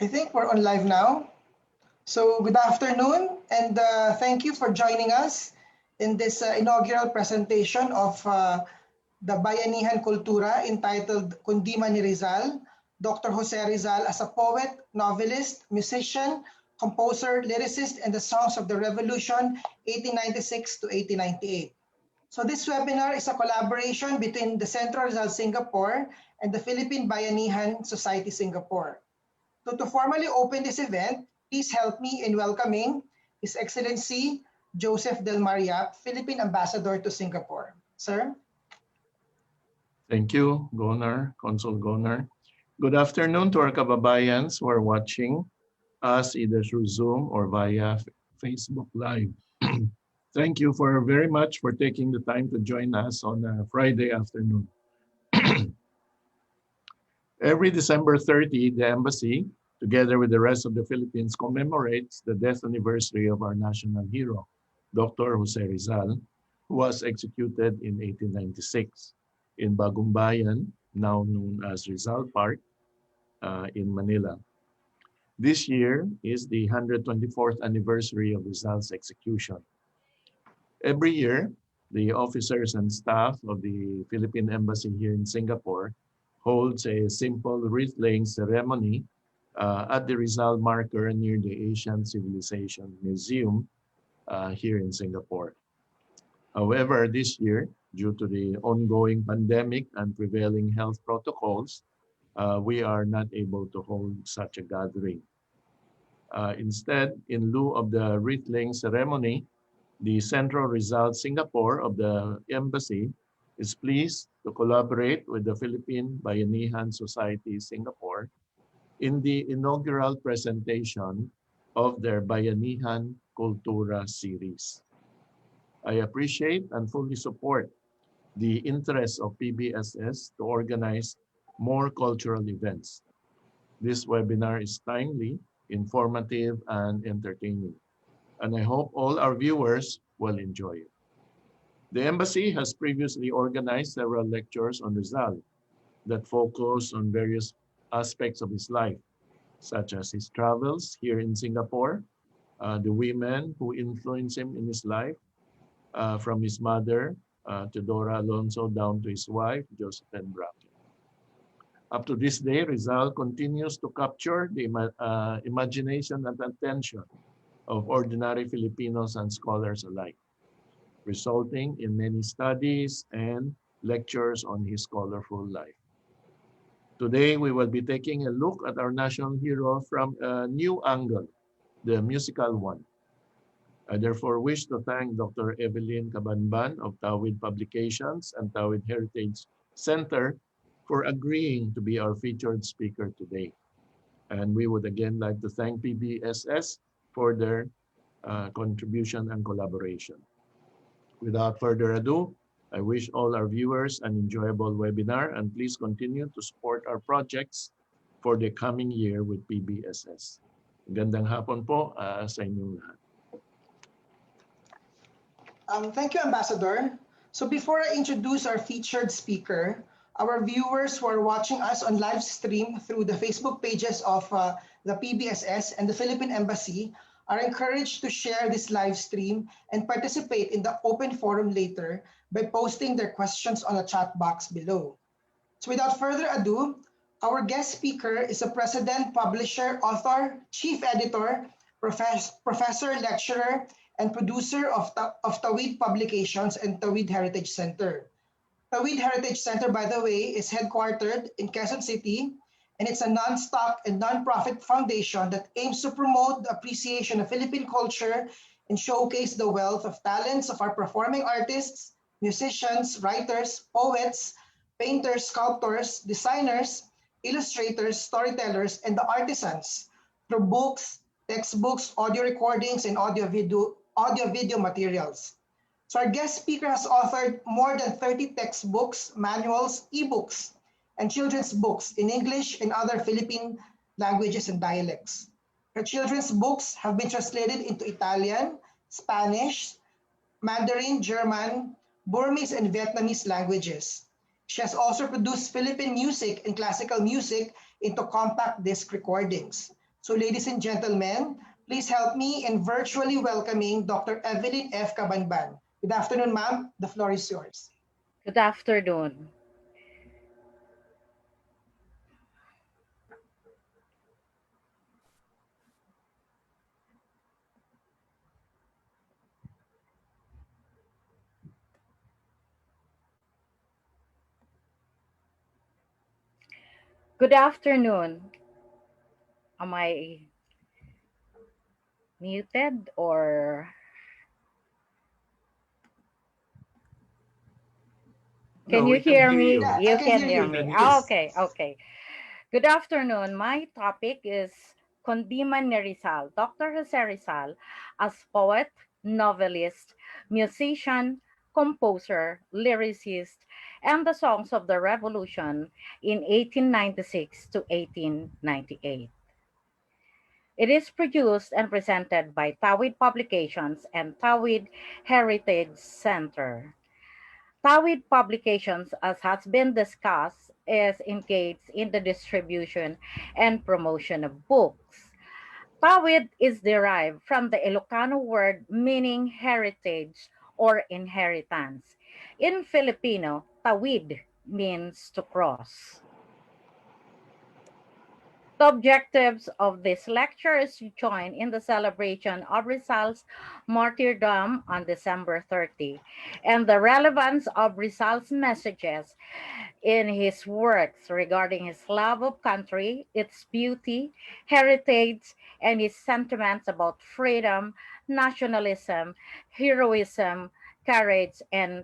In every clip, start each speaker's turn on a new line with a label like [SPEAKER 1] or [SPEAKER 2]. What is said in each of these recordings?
[SPEAKER 1] I think we're on live now. So good afternoon, and thank you for joining us in this inaugural presentation of the Bayanihan Kultura entitled Kundiman ni Rizal, Dr. Hussarisal as a poet, novelist, musician, composer, lyricist, and the songs of the Revolution 1896 to 1898. So this webinar is a collaboration between the Central Rizal Singapore and the Philippine Bayanihan Society Singapore. So to formally open this event, please help me in welcoming His Excellency Joseph Del Mariap, Philippine Ambassador to Singapore. Sir?
[SPEAKER 2] Thank you, Gonar, Consul Gonar. Good afternoon to our kababayans who are watching us either through Zoom or via Facebook Live. Thank you very much for taking the time to join us on a Friday afternoon. Every December 30, the Embassy, together with the rest of the Philippines, commemorates the death anniversary of our national hero, Dr. Hussarisal, who was executed in 1896 in Bagong Bayan, now known as Rizal Park, in Manila. This year is the 124th anniversary of Rizal's execution. Every year, the officers and staff of the Philippine Embassy here in Singapore holds a simple wreath-laying ceremony at the Rizal marker near the Asian Civilization Museum here in Singapore. However, this year, due to the ongoing pandemic and prevailing health protocols, we are not able to hold such a gathering. Instead, in lieu of the wreath-laying ceremony, the Central Rizal Singapore of the Embassy is pleased to collaborate with the Philippine Bayanihan Society Singapore in the inaugural presentation of their Bayanihan Kultura series. I appreciate and fully support the interest of PBSS to organize more cultural events. This webinar is timely, informative, and entertaining, and I hope all our viewers will enjoy it. The Embassy has previously organized several lectures on Rizal that focus on various aspects of his life, such as his travels here in Singapore, the women who influenced him in his life, from his mother, Teodora Alonso, down to his wife, Josephine Bracken. Up to this day, Rizal continues to capture the imagination and attention of ordinary Filipinos and scholars alike, resulting in many studies and lectures on his colorful life. Today, we will be taking a look at our national hero from a new angle, the musical one. I therefore wish to thank Dr. Evelyn Cabanban of Tawid Publications and Tawid Heritage Center for agreeing to be our featured speaker today. And we would again like to thank PBSS for their contribution and collaboration. Without further ado, I wish all our viewers an enjoyable webinar, and please continue to support our projects for the coming year with PBSS. Gandang hapon po sa inyong lahat.
[SPEAKER 1] Thank you, Ambassador. So before I introduce our featured speaker, our viewers who are watching us on live stream through the Facebook pages of the PBSS and the Philippine Embassy are encouraged to share this live stream and participate in the open forum later by posting their questions on the chat box below. So without further ado, our guest speaker is a president, publisher, author, chief editor, professor, lecturer, and producer of Tawid Publications and Tawid Heritage Center. Tawid Heritage Center, by the way, is headquartered in Quezon City, and it's a non-stock and non-profit foundation that aims to promote the appreciation of Philippine culture and showcase the wealth of talents of our performing artists, musicians, writers, poets, painters, sculptors, designers, illustrators, storytellers, and the artisans through books, textbooks, audio recordings, and audio-video materials. So our guest speaker has authored more than 30 textbooks, manuals, ebooks, and children's books in English and other Philippine languages and dialects. Her children's books have been translated into Italian, Spanish, Mandarin, German, Burmese, and Vietnamese languages. She has also produced Philippine music and classical music into compact disc recordings. So ladies and gentlemen, please help me in virtually welcoming Dr. Evelyn F. Cabanban. Good afternoon, ma'am. The floor is yours.
[SPEAKER 3] Good afternoon. Good afternoon. Am I muted or
[SPEAKER 2] No,
[SPEAKER 3] can you
[SPEAKER 2] we can
[SPEAKER 3] hear
[SPEAKER 2] hear
[SPEAKER 3] me?
[SPEAKER 2] you.
[SPEAKER 1] Yeah, I
[SPEAKER 3] You
[SPEAKER 1] can
[SPEAKER 3] can
[SPEAKER 1] hear
[SPEAKER 3] hear
[SPEAKER 1] you.
[SPEAKER 3] me.
[SPEAKER 2] Yes.
[SPEAKER 3] Okay, okay. Good afternoon. My topic is Kundiman ni Rizal, Dr. Hussarisal, as poet, novelist, musician, composer, lyricist, and the songs of the revolution in 1896 to 1898. It is produced and presented by Tawid Publications and Tawid Heritage Center. Tawid Publications, as has been discussed, is engaged in the distribution and promotion of books. Tawid is derived from the Ilocano word meaning heritage or inheritance. In Filipino, tawid means to cross. The objectives of this lecture is to join in the celebration of Rizal's martyrdom on December 30 and the relevance of Rizal's messages in his works regarding his love of country, its beauty, heritage, and his sentiments about freedom, nationalism, heroism, courage, and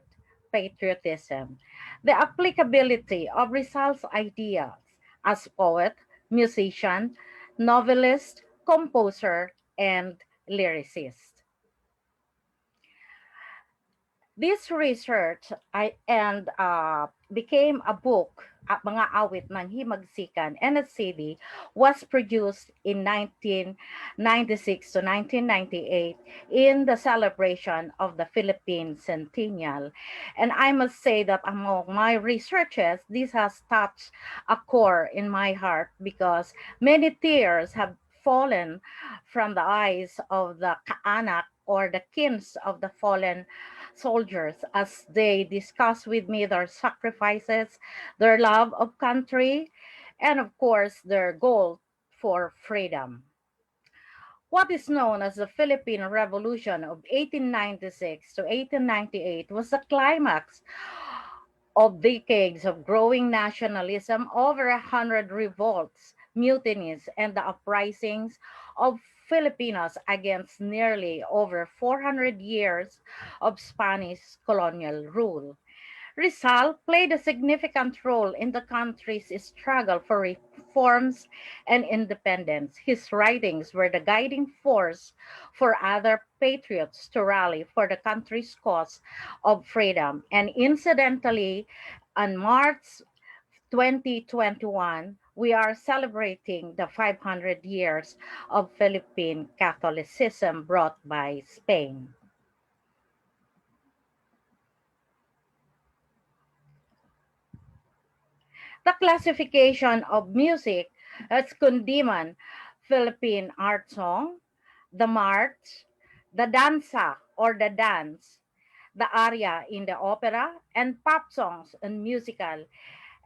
[SPEAKER 3] patriotism. The applicability of Rizal's ideas as poet, musician, novelist, composer, and lyricist. This research became a book, Mga Awit ng Himagsikan, and a CD was produced in 1996 to 1998 in the celebration of the Philippine Centennial. And I must say that among my researches, this has touched a core in my heart because many tears have fallen from the eyes of the kaanak or the kins of the fallen soldiers as they discuss with me their sacrifices, their love of country, and of course, their goal for freedom. What is known as the Philippine Revolution of 1896 to 1898 was the climax of decades of growing nationalism, over 100 revolts, mutinies, and the uprisings of Filipinos against nearly over 400 years of Spanish colonial rule. Rizal played a significant role in the country's struggle for reforms and independence. His writings were the guiding force for other patriots to rally for the country's cause of freedom. And incidentally, on March 2021, we are celebrating the 500 years of Philippine Catholicism brought by Spain. The classification of music as Kundiman, Philippine art song, the march, the danza or the dance, the aria in the opera, and pop songs and musical.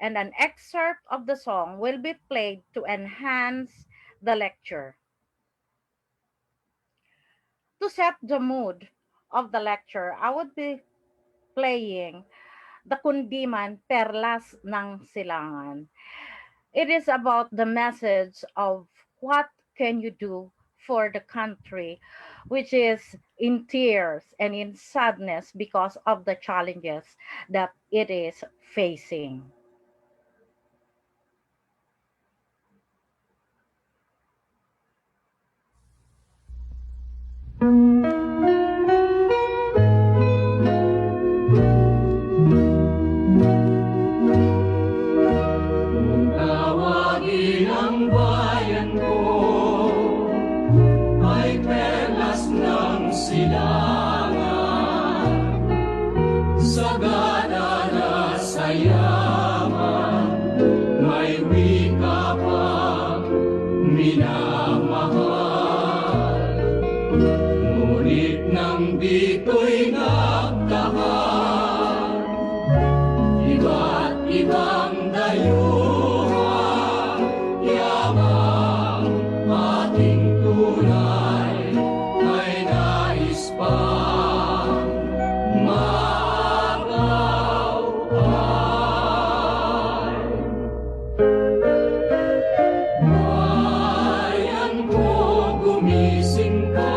[SPEAKER 3] And an excerpt of the song will be played to enhance the lecture. To set the mood of the lecture, I would be playing the Kundiman Perlas ng Silangan. It is about the message of what can you do for the country, which is in tears and in sadness because of the challenges that it is facing.
[SPEAKER 4] Tawagin ang bayan ko ay perlas ng silangan, sagana na sayaman, may wika pa minamahal. Ngunit nang dito'y nagtahan, iba't ibang dayuhan, yamang ating tunay ay nais pang magaway. Bayan ko, gumising ka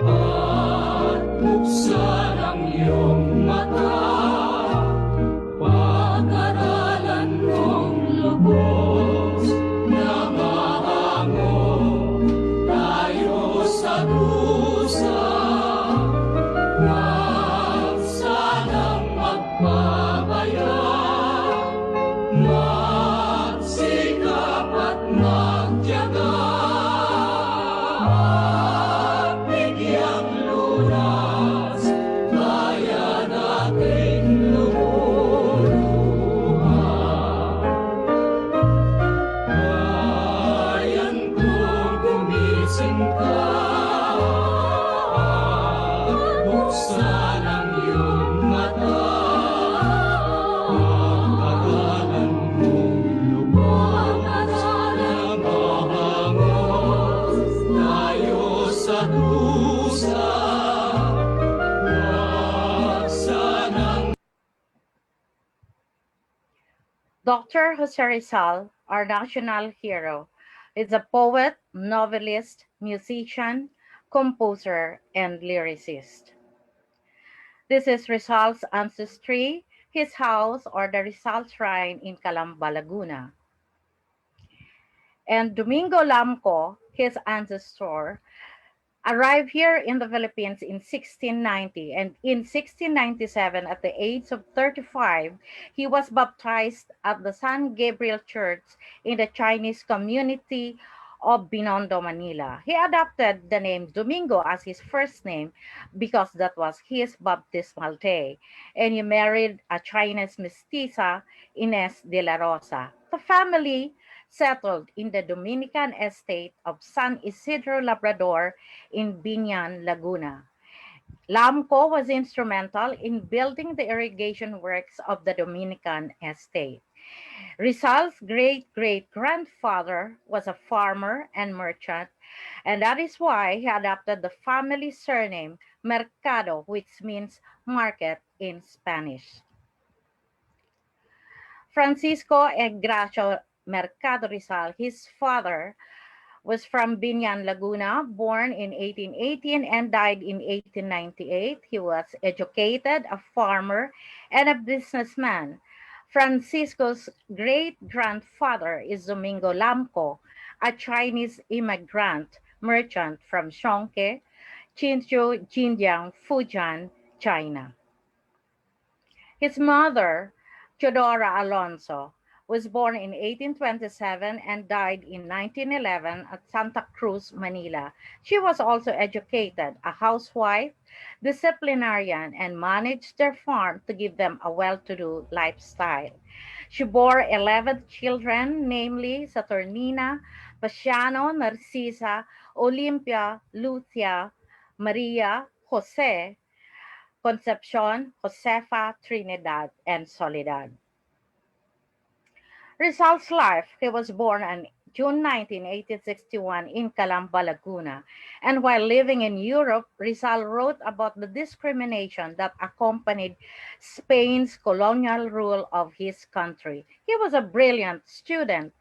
[SPEAKER 4] at buksan ang iyong mata. Pag-aralan mong lubos na mahango tayo sa dusa. Huwag sanang magpabaya, magsikap at magtiyaga. At bigyang lunas, bayan nating lumuluhan. Bayan ko, gumising ka at buksan ang iyong mata. Pag-aralan mong lubos na mahangos tayo sa dusa. Huwag sanang
[SPEAKER 3] Dr. Hussarisal, our national hero, is a poet, novelist, musician, composer, and lyricist. This is Rizal's ancestry, his house, or the Rizal Shrine in Calamba, Laguna. And Domingo Lamco, his ancestor, arrived here in the Philippines in 1690, and in 1697, at the age of 35, he was baptized at the San Gabriel Church in the Chinese community of Binondo, Manila. He adopted the name Domingo as his first name because that was his baptismal day, and he married a Chinese mestiza, Ines de la Rosa. The family settled in the Dominican estate of San Isidro Labrador in Binyan, Laguna. Lamco was instrumental in building the irrigation works of the Dominican estate. Rizal's great-great-grandfather was a farmer and merchant, and that is why he adopted the family surname Mercado, which means market in Spanish. Francisco Egracio Mercado Rizal, his father, was from Binyan, Laguna, born in 1818 and died in 1898. He was educated, a farmer, and a businessman. Francisco's great-grandfather is Domingo Lamco, a Chinese immigrant merchant from Shonke, Chinchu, Jinjiang, Fujian, China. His mother, Teodora Alonso, was born in 1827 and died in 1911 at Santa Cruz, Manila. She was also educated, a housewife, disciplinarian, and managed their farm to give them a well-to-do lifestyle. She bore 11 children, namely Saturnina, Pasiano, Narcisa, Olympia, Lucia, Maria, Jose, Concepcion, Josefa, Trinidad, and Soledad. Rizal's life. He was born on June 19, 1861 in Calamba, Laguna. And while living in Europe, Rizal wrote about the discrimination that accompanied Spain's colonial rule of his country. He was a brilliant student,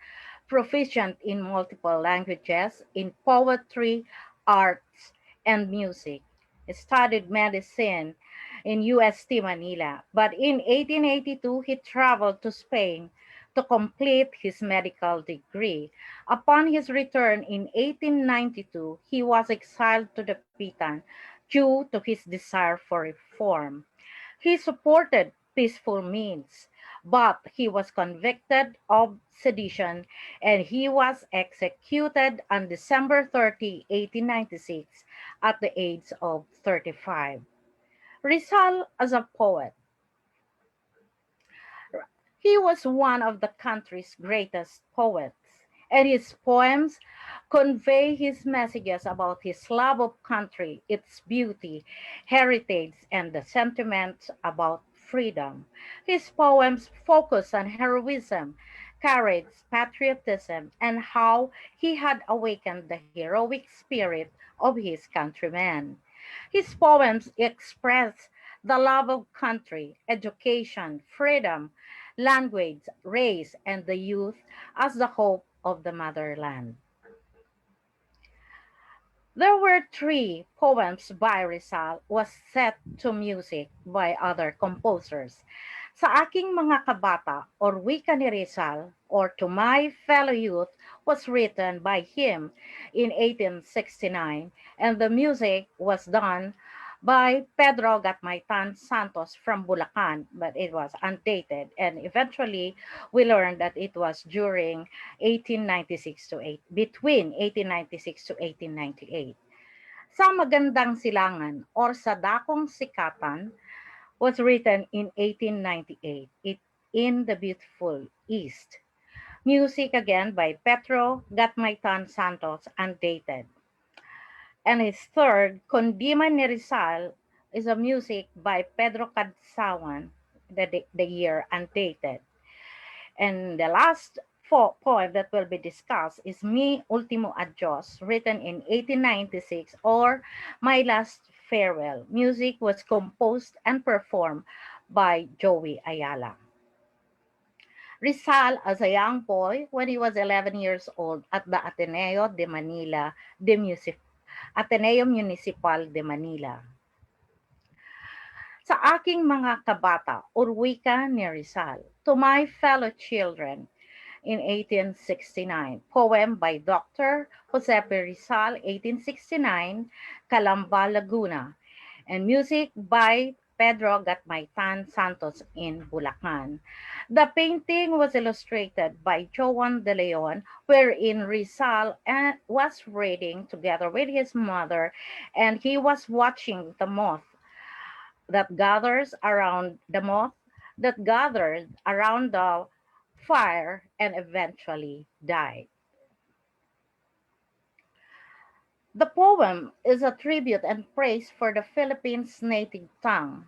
[SPEAKER 3] proficient in multiple languages, in poetry, arts, and music. He studied medicine in UST Manila, but in 1882 he traveled to Spain to complete his medical degree. Upon his return in 1892, he was exiled to the Pitan due to his desire for reform. He supported peaceful means, but he was convicted of sedition and he was executed on December 30, 1896, at the age of 35. Rizal as a poet. He was one of the country's greatest poets, and his poems convey his messages about his love of country, its beauty, heritage, and the sentiments about freedom. His poems focus on heroism, courage, patriotism, and how he had awakened the heroic spirit of his countrymen. His poems express the love of country, education, freedom, language, race, and the youth as the hope of the motherland. There were three poems by Rizal was set to music by other composers. Sa aking mga kabata or wika ni Rizal or to my fellow youth was written by him in 1869 and the music was done by Pedro Gatmaitan Santos from Bulacan, but it was undated and eventually we learned that it was during 1896 to 8 between 1896 to 1898. Sa Magandang Silangan or Sa Dakong Sikatan was written in 1898 in the beautiful East. Music again by Petro Gatmaitan Santos, undated. And his third, Kundiman ni Rizal, is a music by Pedro Cadsawan, the year undated. And the last poem that will be discussed is Mi Ultimo Adios, written in 1896, or My Last Farewell. Music was composed and performed by Joey Ayala. Rizal, as a young boy, when he was 11 years old at the Ateneo de Manila, Ateneo Municipal de Manila. Sa aking mga kabata, Urwika ni Rizal, to my fellow children, in 1869, poem by Dr. Jose P. Rizal, 1869, Calamba, Laguna, and music by Pedro Gatmaitan Santos in Bulacan. The painting was illustrated by Joan de Leon, wherein Rizal was reading together with his mother, and he was watching the moth that gathers around the fire and eventually died. The poem is a tribute and praise for the Philippines' native tongue.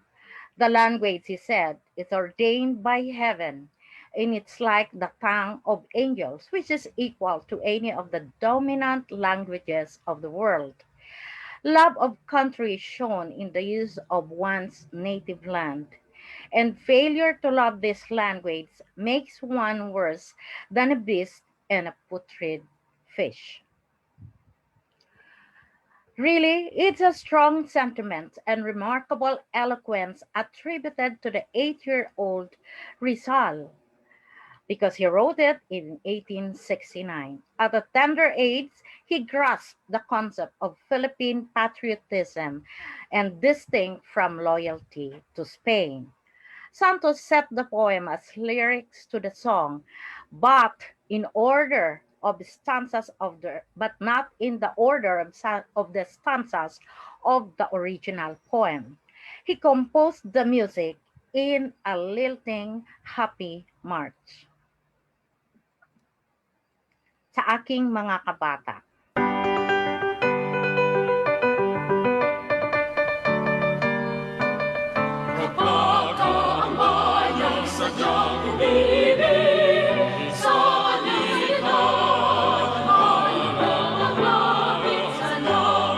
[SPEAKER 3] The language, he said, is ordained by heaven, and it's like the tongue of angels, which is equal to any of the dominant languages of the world. Love of country is shown in the use of one's native land, and failure to love this language makes one worse than a beast and a putrid fish. Really, it's a strong sentiment and remarkable eloquence attributed to the 8-year-old Rizal because he wrote it in 1869. At a tender age, he grasped the concept of Philippine patriotism and distinct from loyalty to Spain. Santos set the poem as lyrics to the song, but in order of stanzas but not in the order of the stanzas of the original poem. He composed the music in a lilting happy march. Sa aking mga kabata.
[SPEAKER 4] Kapag ang bayang sadyang umibig sa likan, ay naglapit sa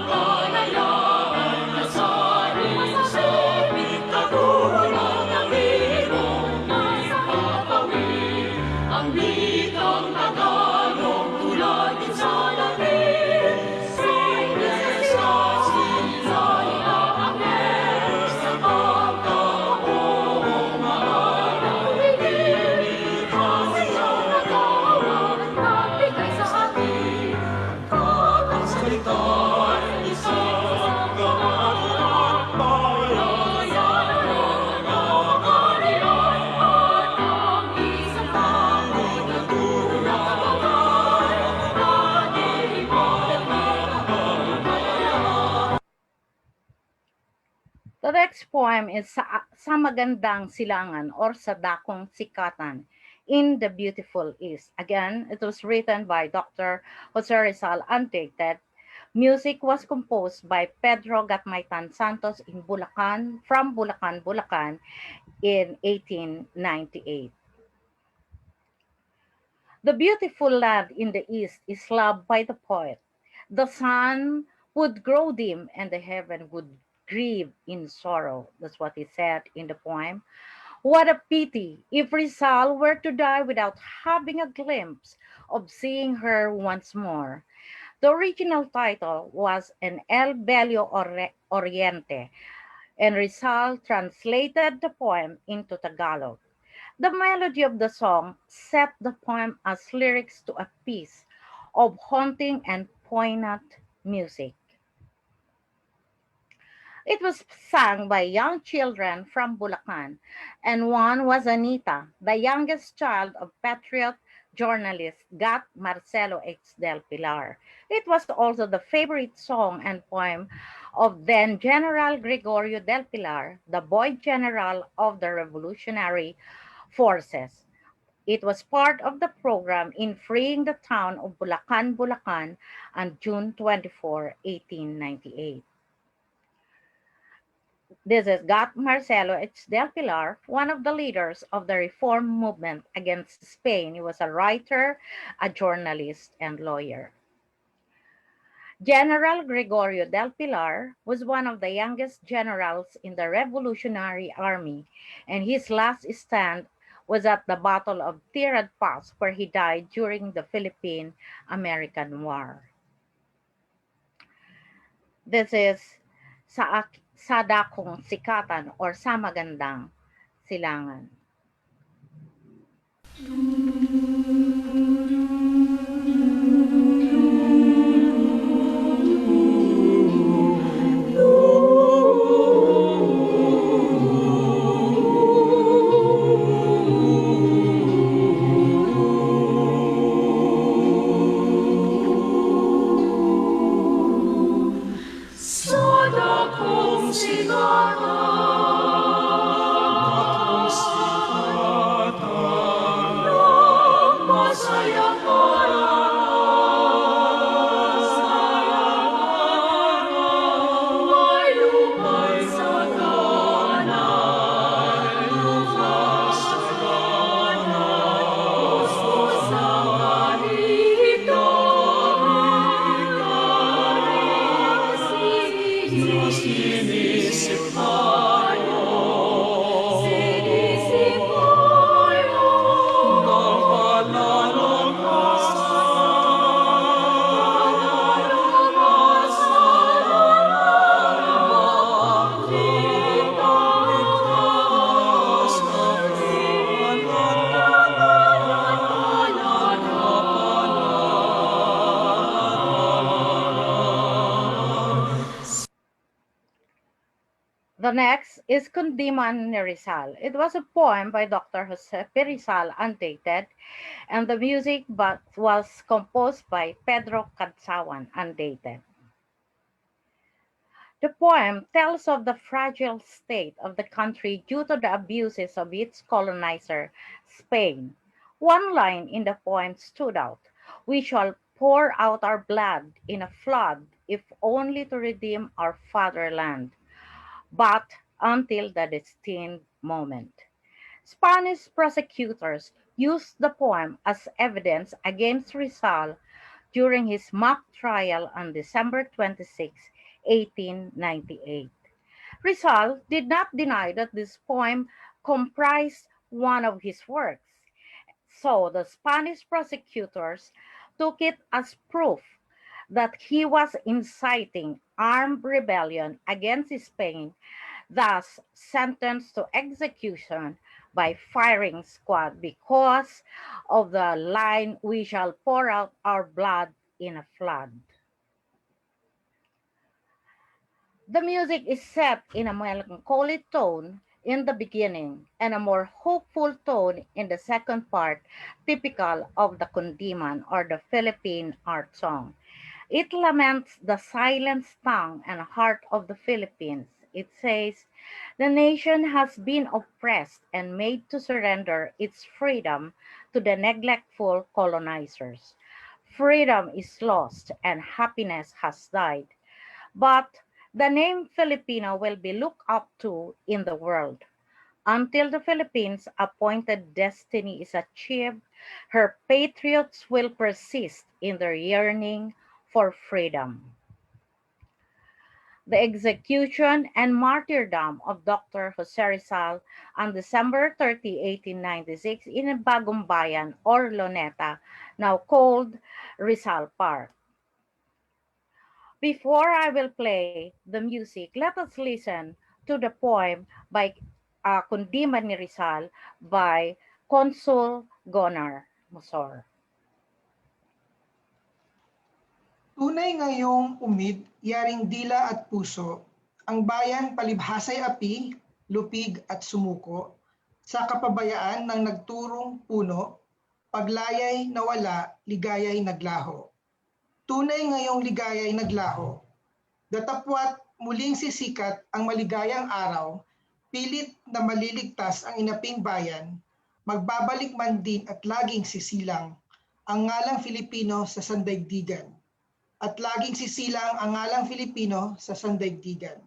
[SPEAKER 4] kalayaan na sa rinsin, katulad ng hirong ipapawid ang wikang Tagalog tulad din sa langit. Singles ay aangles sa pagkaong maalam. Nilikha sa iyong nagawa, nagbigay sa akin. Katang salita'y isang gawain, bayan ng kaharian, at ang isang tawag na tunay na nilipad at
[SPEAKER 3] The next poem is sa Magandang Silangan or Sa Dakong Sikatan in the Beautiful East. Again, it was written by Dr. Hussarisal, undated. Music was composed by Pedro Gatmaitan Santos in Bulacan, from Bulacan, Bulacan, in 1898. The beautiful land in the east is loved by the poet. The sun would grow dim and the heaven would grieve in sorrow. That's what he said in the poem. What a pity if Rizal were to die without having a glimpse of seeing her once more. The original title was En El Bello Oriente, and Rizal translated the poem into Tagalog. The melody of the song set the poem as lyrics to a piece of haunting and poignant music. It was sung by young children from Bulacan, and one was Anita, the youngest child of patriot journalist Gat Marcelo H. del Pilar. It was also the favorite song and poem of then General Gregorio del Pilar, the boy general of the Revolutionary Forces. It was part of the program in freeing the town of Bulacan, Bulacan on June 24, 1898. This is Gat Marcelo H. del Pilar, one of the leaders of the reform movement against Spain. He was a writer, a journalist, and lawyer. General Gregorio del Pilar was one of the youngest generals in the Revolutionary Army, and his last stand was at the Battle of Tirad Pass, where he died during the Philippine-American War. This is sa dakong sikatan or sa magandang silangan.
[SPEAKER 4] Sada kong sikatan, ng masayang araw, may lumay sa kanan, gusto sa marito, sinisip tayo, ng
[SPEAKER 3] The next is Kundiman ni Rizal. It was a poem by Dr. Jose Rizal, undated, and the music was composed by Pedro Cadsawan, undated. The poem tells of the fragile state of the country due to the abuses of its colonizer, Spain. One line in the poem stood out: "We shall pour out our blood in a flood, if only to redeem our fatherland, but until the destined moment." Spanish prosecutors used the poem as evidence against Rizal during his mock trial on December 26, 1898. Rizal did not deny that this poem comprised one of his works, so the Spanish prosecutors took it as proof that he was inciting armed rebellion against Spain, thus sentenced to execution by firing squad because of the line, "We shall pour out our blood in a flood." The music is set in a melancholy tone in the beginning and a more hopeful tone in the second part, typical of the Kundiman or the Philippine art song. It laments the silenced tongue and heart of the Philippines. It says, "The nation has been oppressed and made to surrender its freedom to the neglectful colonizers. Freedom is lost and happiness has died. But the name Filipino will be looked up to in the world. Until the Philippines' appointed destiny is achieved, her patriots will persist in their yearning for freedom. The execution and martyrdom of Dr. Hussarisal on December 30, 1896 in Bagumbayan or Luneta, now called Rizal Park. Before I will play the music, let us listen to the poem by Kundiman ni Rizal by Consul Gonar Musor.
[SPEAKER 1] Tunay ngayong umid, yaring dila at puso, ang bayan palibhasay api, lupig at sumuko, sa kapabayaan ng nagturong puno, paglayay nawala, ligayay naglaho. Tunay ngayong ligayay naglaho, datapwat muling sisikat ang maligayang araw, pilit na maliligtas ang inaping bayan, magbabalik man din at laging sisilang ang ngalang Filipino sa sandaigdigan. At laging sisilang ang ngalang Filipino sa sandaigdigan.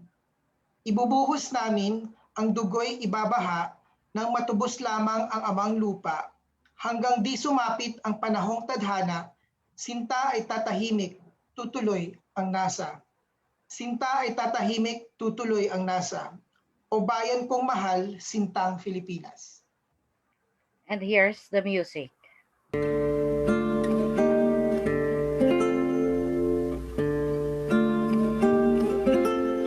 [SPEAKER 1] Ibubuhos namin ang dugo'y ibabaha nang matubos lamang ang amang lupa, hanggang di sumapit ang panahong tadhana, sinta ay tatahimik, tutuloy ang nasa. Sinta ay tatahimik, tutuloy ang nasa. O bayan kong mahal, sintang Filipinas.
[SPEAKER 3] And here's the music.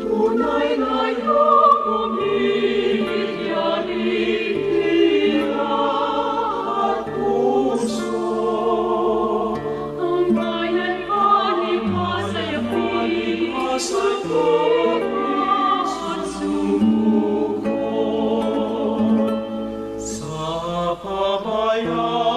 [SPEAKER 4] Tunay ngayong umibig, yaring dila at puso, ang bayan palibhasay api, lupig at sumuko, sa pabayaan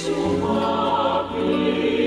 [SPEAKER 4] sumapi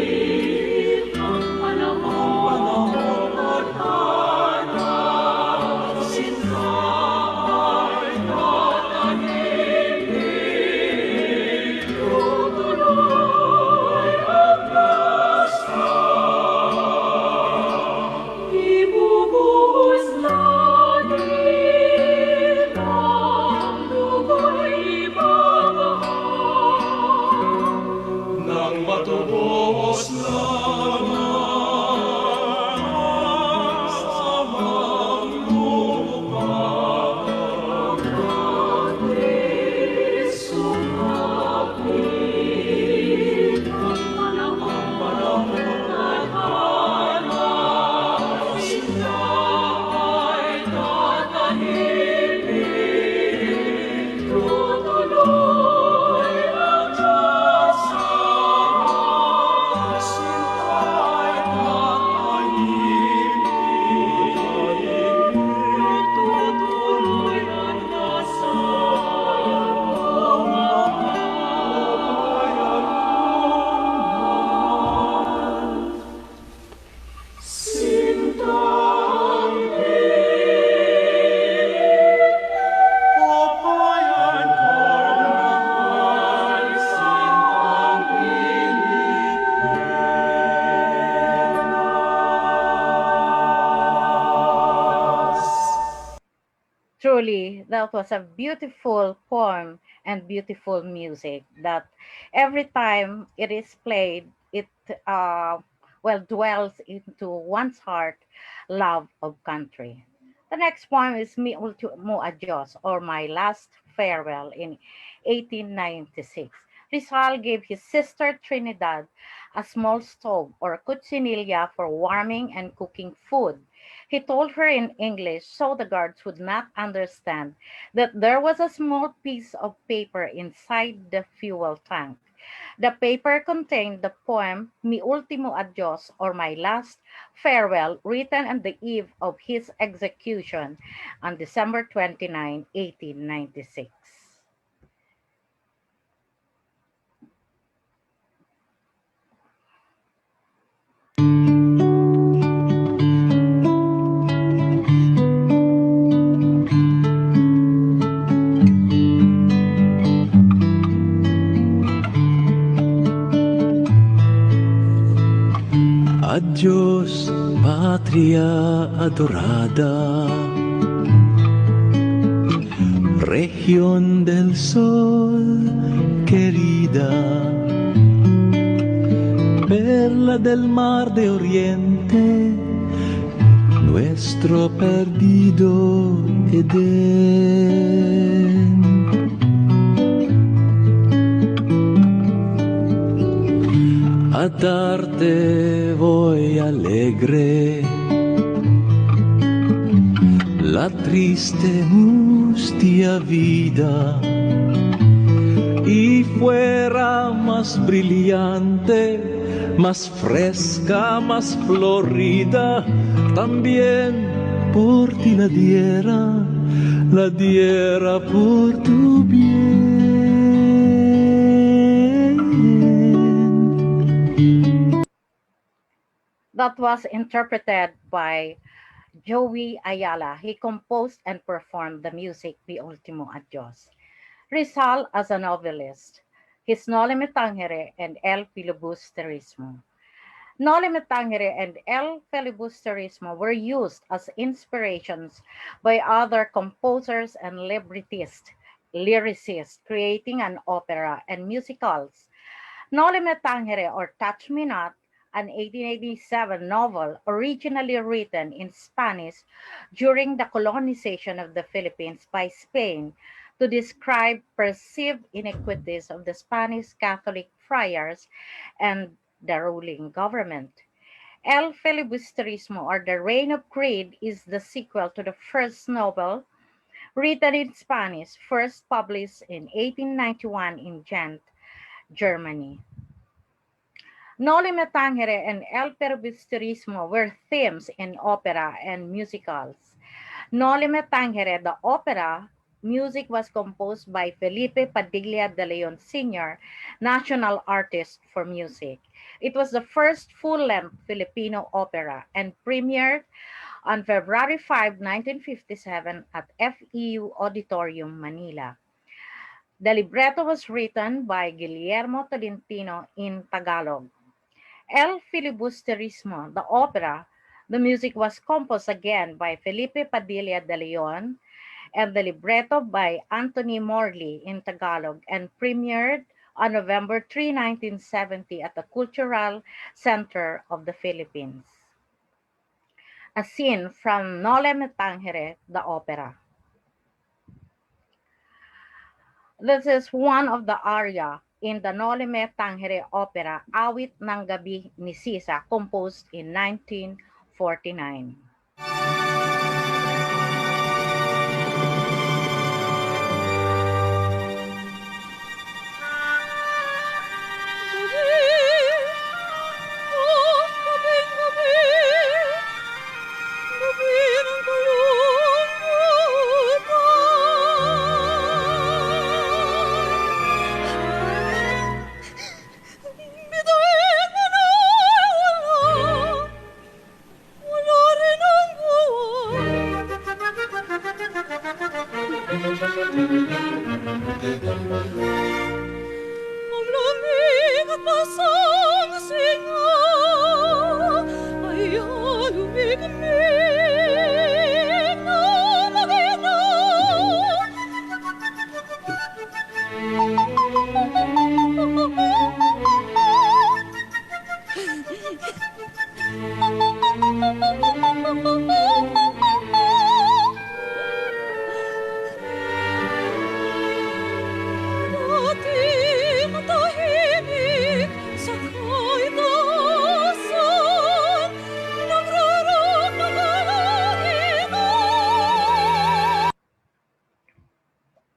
[SPEAKER 3] Truly, that was a beautiful poem and beautiful music that every time it is played, it dwells into one's heart love of country. The next poem is Mi Ultimo Adios, or My Last Farewell, in 1896. Rizal gave his sister Trinidad a small stove or cochinilla for warming and cooking food. He told her in English so the guards would not understand that there was a small piece of paper inside the fuel tank. The paper contained the poem Mi Ultimo Adios, or My Last Farewell, written on the eve of his execution on December 29, 1896.
[SPEAKER 5] Adiós, patria adorada, región del sol querida, perla del mar de oriente, nuestro perdido Edén. A darte voy alegre la triste mustia vida, y fuera más brillante, más fresca, más florida, también por ti la diera por tu bien.
[SPEAKER 3] That was interpreted by Joey Ayala. He composed and performed the music Mi Ultimo Adios. Rizal as a novelist. His Noli Me Tangere and El Filibusterismo. Noli Me Tangere and El Filibusterismo were used as inspirations by other composers and lyricists, creating an opera and musicals. Noli Me Tangere, or Touch Me Not, an 1887 novel originally written in Spanish during the colonization of the Philippines by Spain to describe perceived inequities of the Spanish Catholic friars and the ruling government. El Filibusterismo, or The Reign of Greed, is the sequel to the first novel written in Spanish, first published in 1891 in Ghent, Germany. Noli Me Tangere and El Filibusterismo were themes in opera and musicals. Noli Me Tangere, the opera, music was composed by Felipe Padilla de Leon Sr., national artist for music. It was the first full-length Filipino opera and premiered on February 5, 1957 at FEU Auditorium, Manila. The libretto was written by Guillermo Tolentino in Tagalog. El Filibusterismo, the opera, the music was composed again by Felipe Padilla de Leon and the libretto by Anthony Morley in Tagalog and premiered on November 3, 1970 at the Cultural Center of the Philippines. A scene from Nole Me Tangere, the opera. This is one of the aria in the Nole Me Tangere opera, Awit ng Gabi ni Sisa, composed in 1949.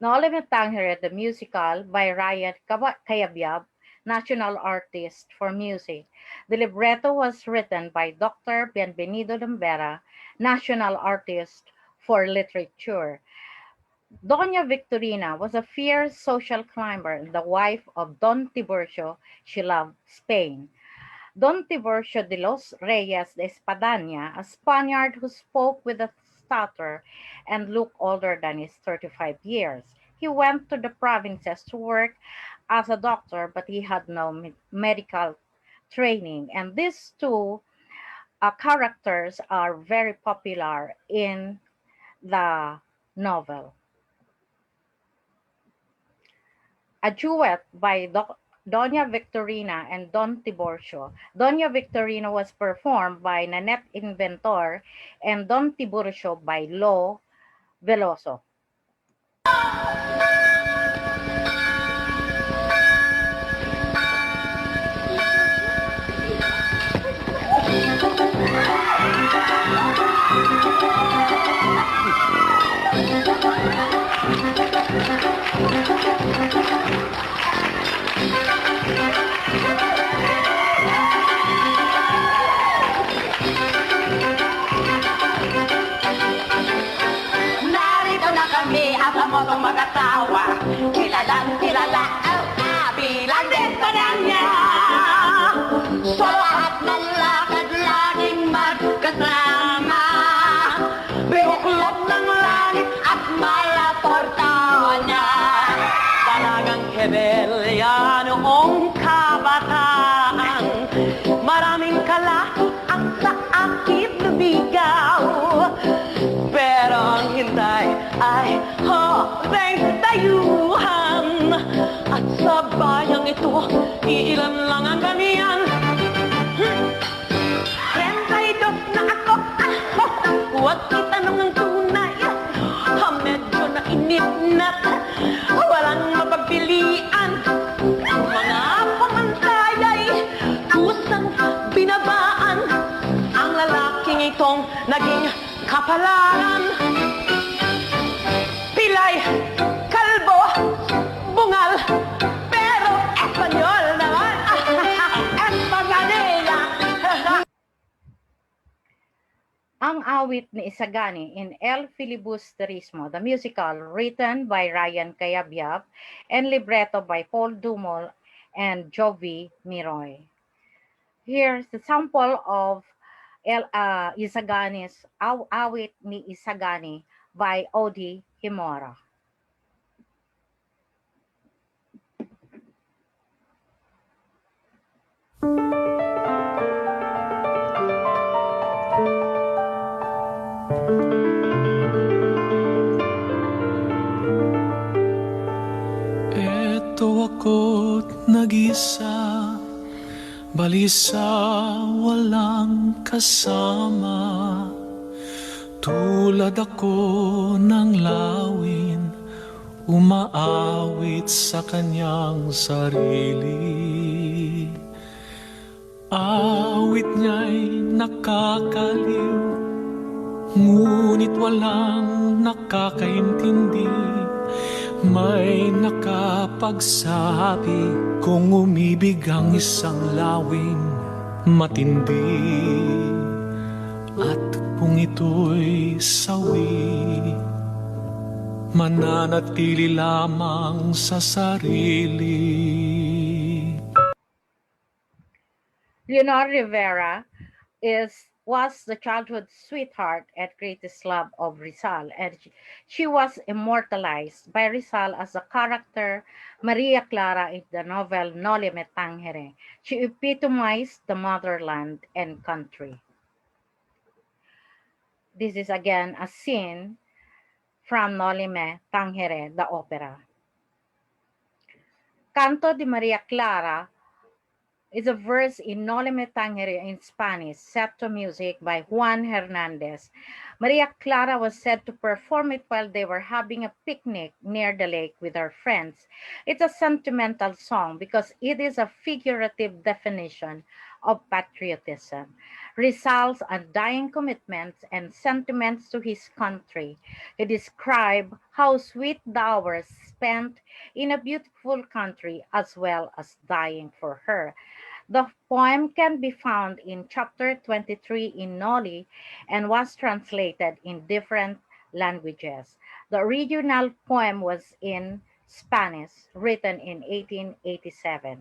[SPEAKER 3] Nole Me Tangere, the musical by Ryan Cayabyab, National Artist for Music. The libretto was written by Dr. Bienvenido Lumbera, National Artist for Literature. Doña Victorina was a fierce social climber and the wife of Don Tiburcio. She loved Spain. Don Tiburcio de los Reyes de Espadaña, a Spaniard who spoke with a stutter and looked older than his 35 years. He went to the provinces to work as a doctor, but he had no medical training. And these two characters are very popular in the novel. A duet by Doña Victorina and Don Tiburcio. Doña Victorina was performed by Nanette Inventor and Don Tiburcio by Lo Veloso.
[SPEAKER 6] Motong magatawa, kilalang kilala ang bilang din pa niya. Sa lahat ng lakad laging magkasama, binuklod ng langit at malaportawana. Talagang hebelya noong kabataan, maraming kalaki ang sa akin lumigaw. Pero ang hintay ay hobeng dayuhan. At sa bayang ito, iilan lang ang ganyan. 32 na ako, huwag itanong ang tunay. Medyo nainip na, walang mapagpilian. Mga pamantay ay kusang binabaan. Ang lalaking itong naging kapalaran. Pilay, kalbo, bungal, pero Espanyol naman. Espanyanela.
[SPEAKER 3] Ang awit ni Isagani in El Filibusterismo, the musical, written by Ryan Cayabyab and libretto by Paul Dumol and Jovi Miroy. Here's the sample of Isagani's awit ni Isagani by Odi Himora.
[SPEAKER 5] Eto ako't mag-isa, balisa walang kasama. Tulad ako ng lawin, umaawit sa kanyang sarili. Awit niya'y nakakaliw, ngunit walang nakakaintindi. May nakapagsabi, kung umibig ang isang lawin, matindi. At kung ito'y sawi, mananatili lamang sa sarili.
[SPEAKER 3] Leonor Rivera was the childhood sweetheart and greatest love of Rizal, and she was immortalized by Rizal as the character Maria Clara in the novel Noli Me Tangere. She epitomized the motherland and country. This is again a scene from Noli Me Tangere, the opera. Canto de Maria Clara is a verse in Noli Me Tangere in Spanish, set to music by Juan Hernandez. Maria Clara was said to perform it while they were having a picnic near the lake with her friends. It's a sentimental song because it is a figurative definition of patriotism. Rizal's undying commitments and sentiments to his country. He described how sweet the hours spent in a beautiful country as well as dying for her. The poem can be found in chapter 23 in Noli and was translated in different languages. The original poem was in Spanish, written in 1887.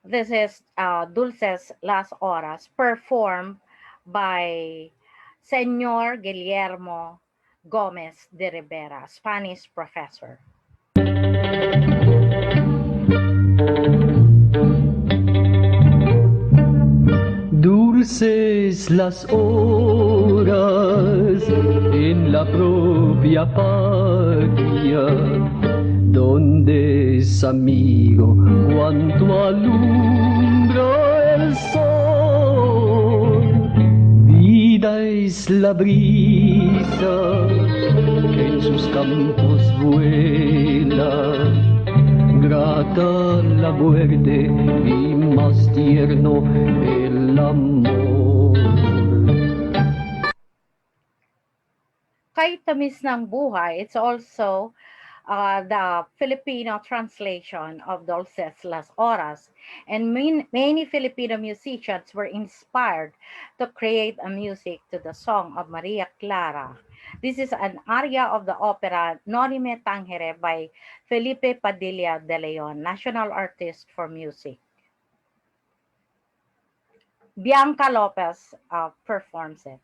[SPEAKER 3] This is Dulces Las Horas, performed by Señor Guillermo Gómez de Rivera, Spanish professor.
[SPEAKER 7] Dulces las horas en la propia patria, donde es amigo cuanto alumbra el sol. Vida es la brisa que en sus campos vuela, grata la muerte y más tierno el amor.
[SPEAKER 3] Kay Tamis ng Buhay, it's also the Filipino translation of Dulces Las Horas, and many Filipino musicians were inspired to create a music to the song of Maria Clara. This is an aria of the opera Noli Me Tangere by Felipe Padilla de Leon, National Artist for Music. Bianca Lopez performs it.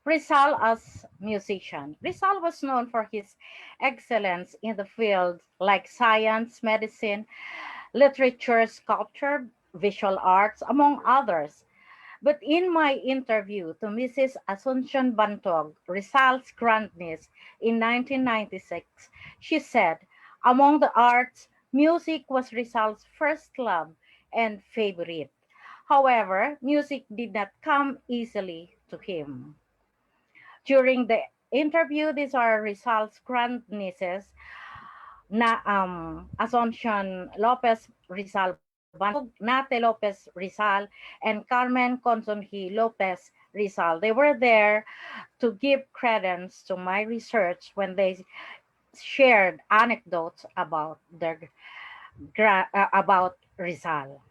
[SPEAKER 3] Rizal as musician. Rizal was known for his excellence in the fields like science, medicine, literature, sculpture, visual arts, among others. But in my interview to Mrs. Asuncion Bantog, Rizal's grandniece, in 1996, she said, among the arts, music was Rizal's first love and favorite. However, music did not come easily to him. During the interview, these are Rizal's grandnieces, Asuncion Lopez Rizal Bantog, Nate Lopez Rizal, and Carmen Consonji Lopez Rizal. They were there to give credence to my research when they shared anecdotes about about Rizal.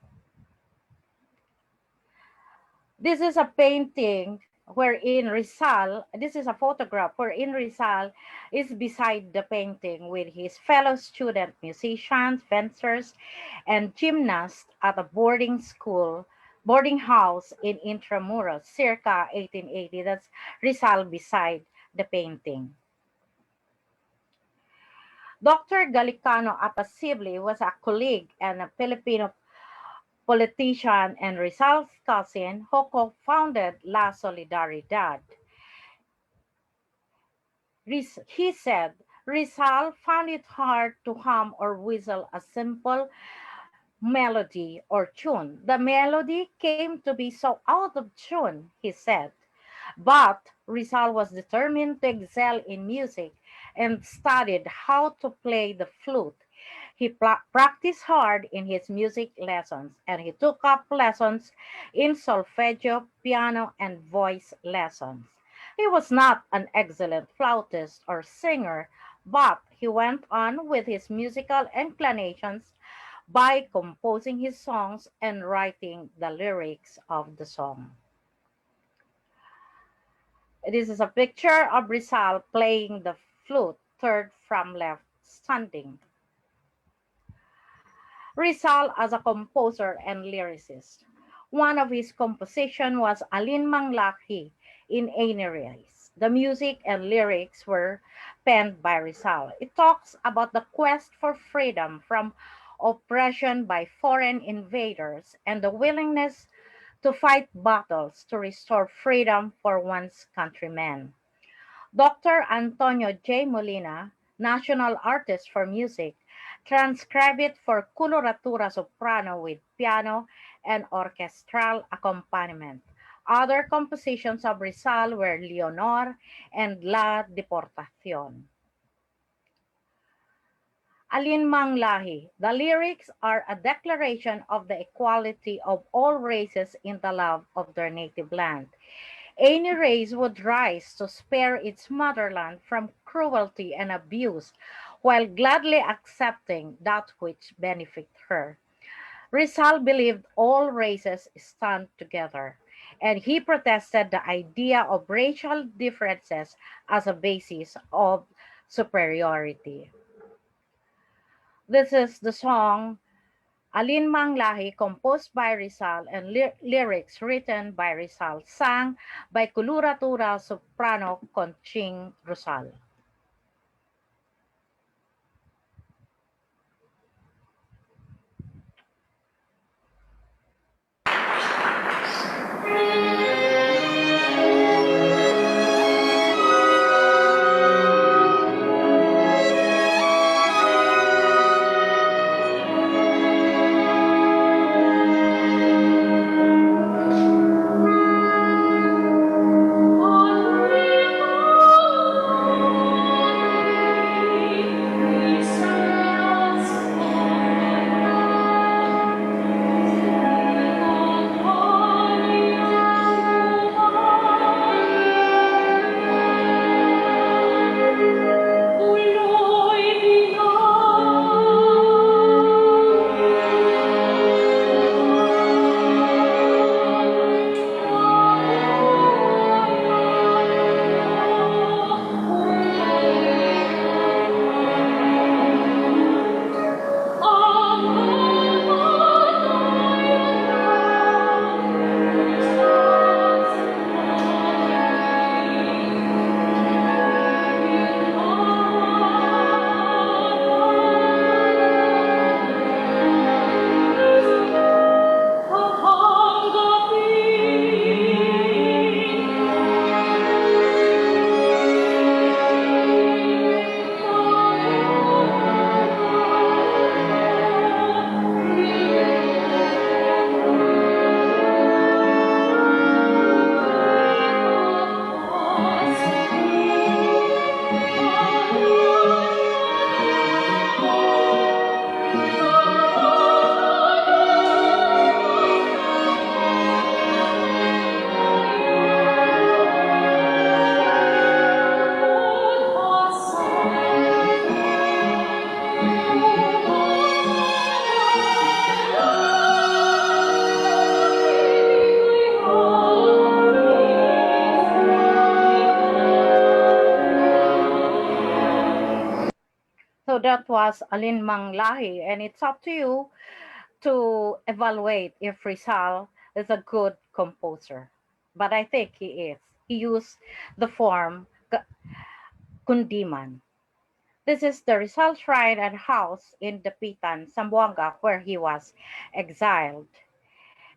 [SPEAKER 3] This is a painting wherein Rizal, this is a photograph wherein Rizal is beside the painting with his fellow student musicians, fencers, and gymnasts at a boarding house in Intramuros, circa 1880. That's Rizal beside the painting. Dr. Galicano Apacible was a colleague and a Filipino politician and Rizal's cousin who co-founded La Solidaridad. He said Rizal found it hard to hum or whistle a simple melody or tune. The melody came to be so out of tune, he said. But Rizal was determined to excel in music and studied how to play the flute. He practiced hard in his music lessons and he took up lessons in solfeggio, piano, and voice lessons. He was not an excellent flautist or singer, but he went on with his musical inclinations by composing his songs and writing the lyrics of the song. This is a picture of Rizal playing the flute, third from left, standing. Rizal as a composer and lyricist. One of his compositions was Alinmang Lakhi in Any Race. The music and lyrics were penned by Rizal. It talks about the quest for freedom from oppression by foreign invaders and the willingness to fight battles to restore freedom for one's countrymen. Dr. Antonio J. Molina, national artist for music, transcribed it for coloratura soprano with piano and orchestral accompaniment. Other compositions of Rizal were Leonor and La Deportación. Alinmang Lahi. The lyrics are a declaration of the equality of all races in the love of their native land. Any race would rise to spare its motherland from cruelty and abuse while gladly accepting that which benefit her. Rizal believed all races stand together, and he protested the idea of racial differences as a basis of superiority. This is the song Alinmang Lahi, composed by Rizal and lyrics written by Rizal, sang by coloratura soprano Conching Rosal.
[SPEAKER 4] Alleluia.
[SPEAKER 3] that was Alinmang Lahi, and it's up to you to evaluate if Rizal is a good composer. But I think he is. He used the form Kundiman. This is the Rizal Shrine and House in Dapitan, Zamboanga, where he was exiled.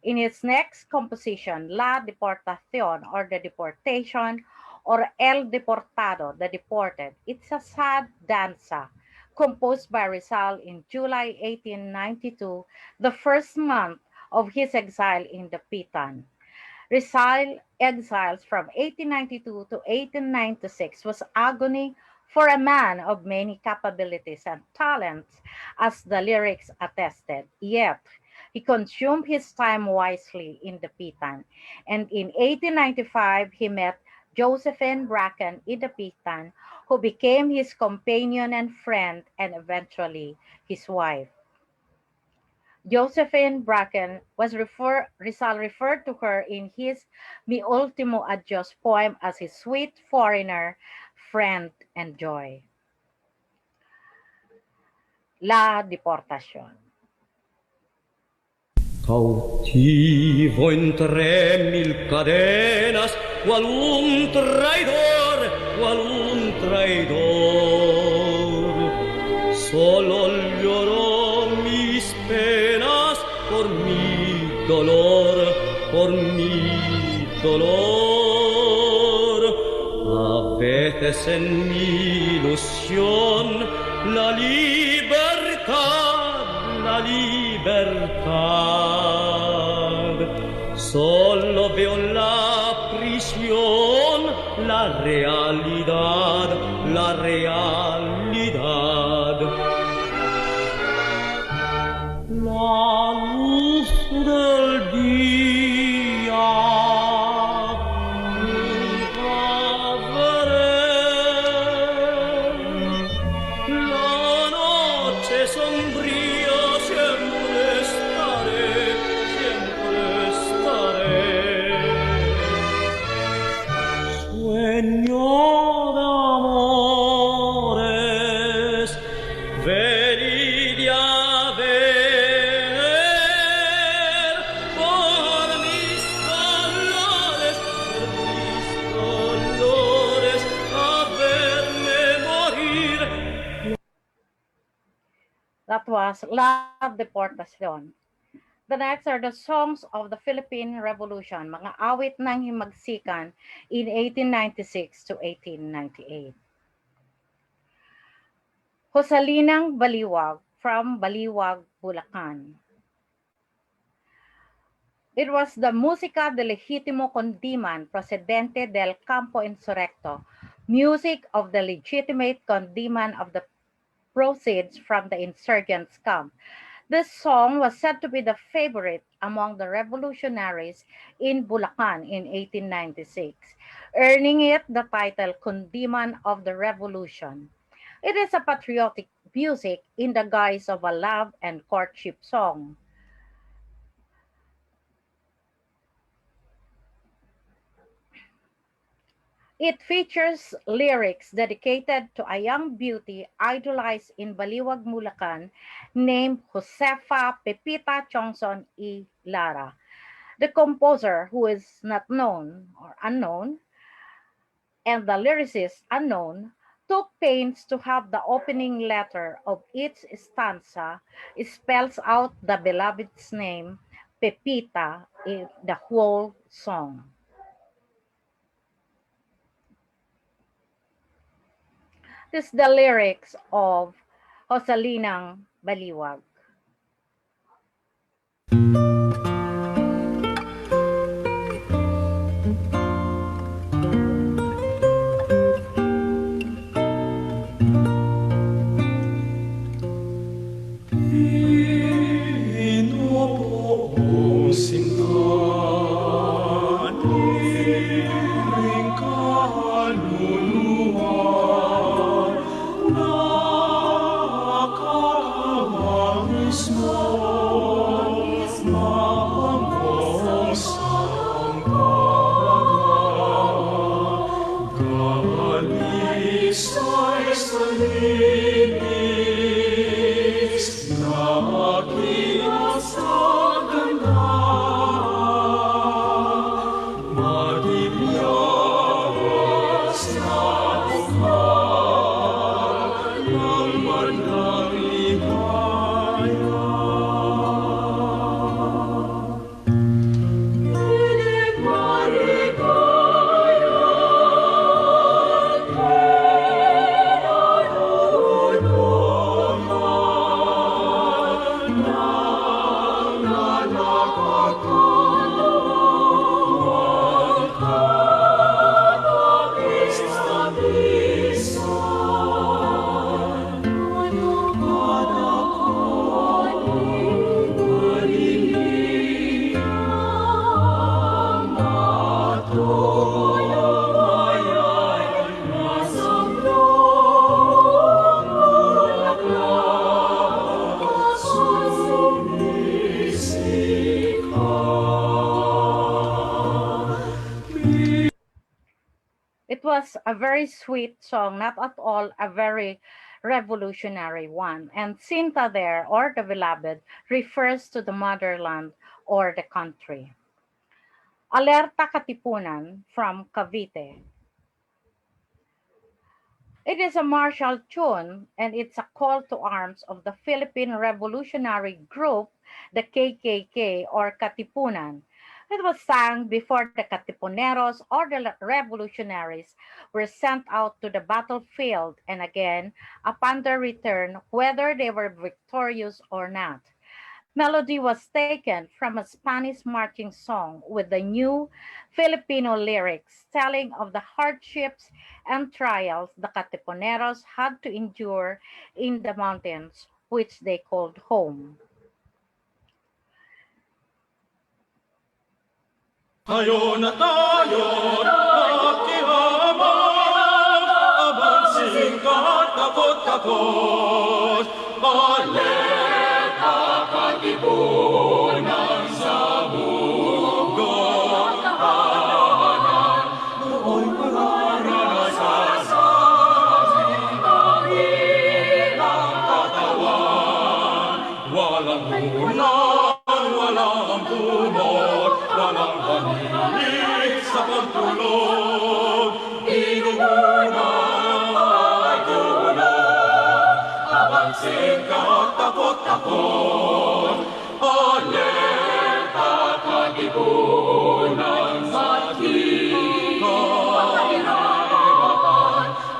[SPEAKER 3] In his next composition, La Deportación, or The Deportation, or El Deportado, The Deported, it's a sad danza composed by Rizal in July 1892, the first month of his exile in Dapitan. Rizal exiles from 1892 to 1896 was agony for a man of many capabilities and talents, as the lyrics attested. Yet, he consumed his time wisely in Dapitan, and in 1895 he met Josephine Bracken in Dapitan, who became his companion and friend and eventually his wife. Josephine Bracken Rizal referred to her in his Mi Ultimo Adios poem as his sweet foreigner, friend, and joy. La Deportación.
[SPEAKER 8] Cautivo entre mil cadenas, cual un traidor, solo lloró mis penas por mi dolor, A veces en mi ilusión la libertad, solo veo la prisión, la realidad. La luz del día nunca veré, la noche sombría siempre estaré. Sueño de amores, venid a ver por mis dolores, a verme morir.
[SPEAKER 3] That was La Deportación. The next are the songs of the Philippine Revolution, mga awit ng himagsikan in 1896 to 1898. Hussarinang Baliwag from Baliwag, Bulacan. It was the Música de Legítimo Kundiman procedente del Campo Insurrecto, music of the legitimate Kundiman of the proceeds from the insurgents' camp. This song was said to be the favorite among the revolutionaries in Bulacan in 1896, earning it the title Kundiman of the Revolution. It is a patriotic music in the guise of a love and courtship song. It features lyrics dedicated to a young beauty idolized in Baliwag, Bulacan, named Josefa Pepita Chongson y Lara. The composer, who is not known or unknown, and the lyricist unknown, took pains to have the opening letter of each stanza spells out the beloved's name, Pepita, in the whole song. This is the lyrics of Hussarinang Baliwag.
[SPEAKER 4] Small
[SPEAKER 3] was a very sweet song, not at all a very revolutionary one. And Sinta there, or the beloved, refers to the motherland or the country. Alerta Katipunan from Cavite. It is a martial tune, and it's a call to arms of the Philippine Revolutionary Group, the KKK or Katipunan. It was sung before the Katipuneros or the revolutionaries were sent out to the battlefield, and again upon their return, whether they were victorious or not. Melody was taken from a Spanish marching song with the new Filipino lyrics telling of the hardships and trials the Katipuneros had to endure in the mountains, which they called home.
[SPEAKER 8] Hayo na tayo, makihabang, abansing kahit takot-takot, baleta katipunan sa bugong kahanan, nooy mararanasan ang hirang katawan, walang ulan, walang kumot, walang panilig sa pagtulog, inuunang ay tulog, abansin kahit takot-takot, alerta katipunan sa kahirapan,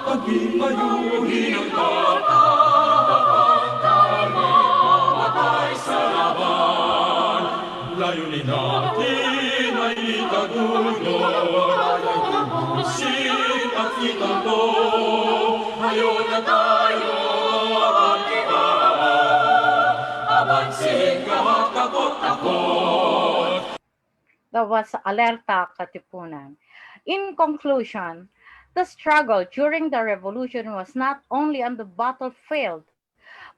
[SPEAKER 8] pag-imayuhin ang kapatakan, kahit mamatay sa laban, layunin natin ay itagulog, ay tubusin at itampo, ngayon na tayo abansin kahit takot-takot.
[SPEAKER 3] That was Alerta Katipunan. In conclusion, the struggle during the revolution was not only on the battlefield,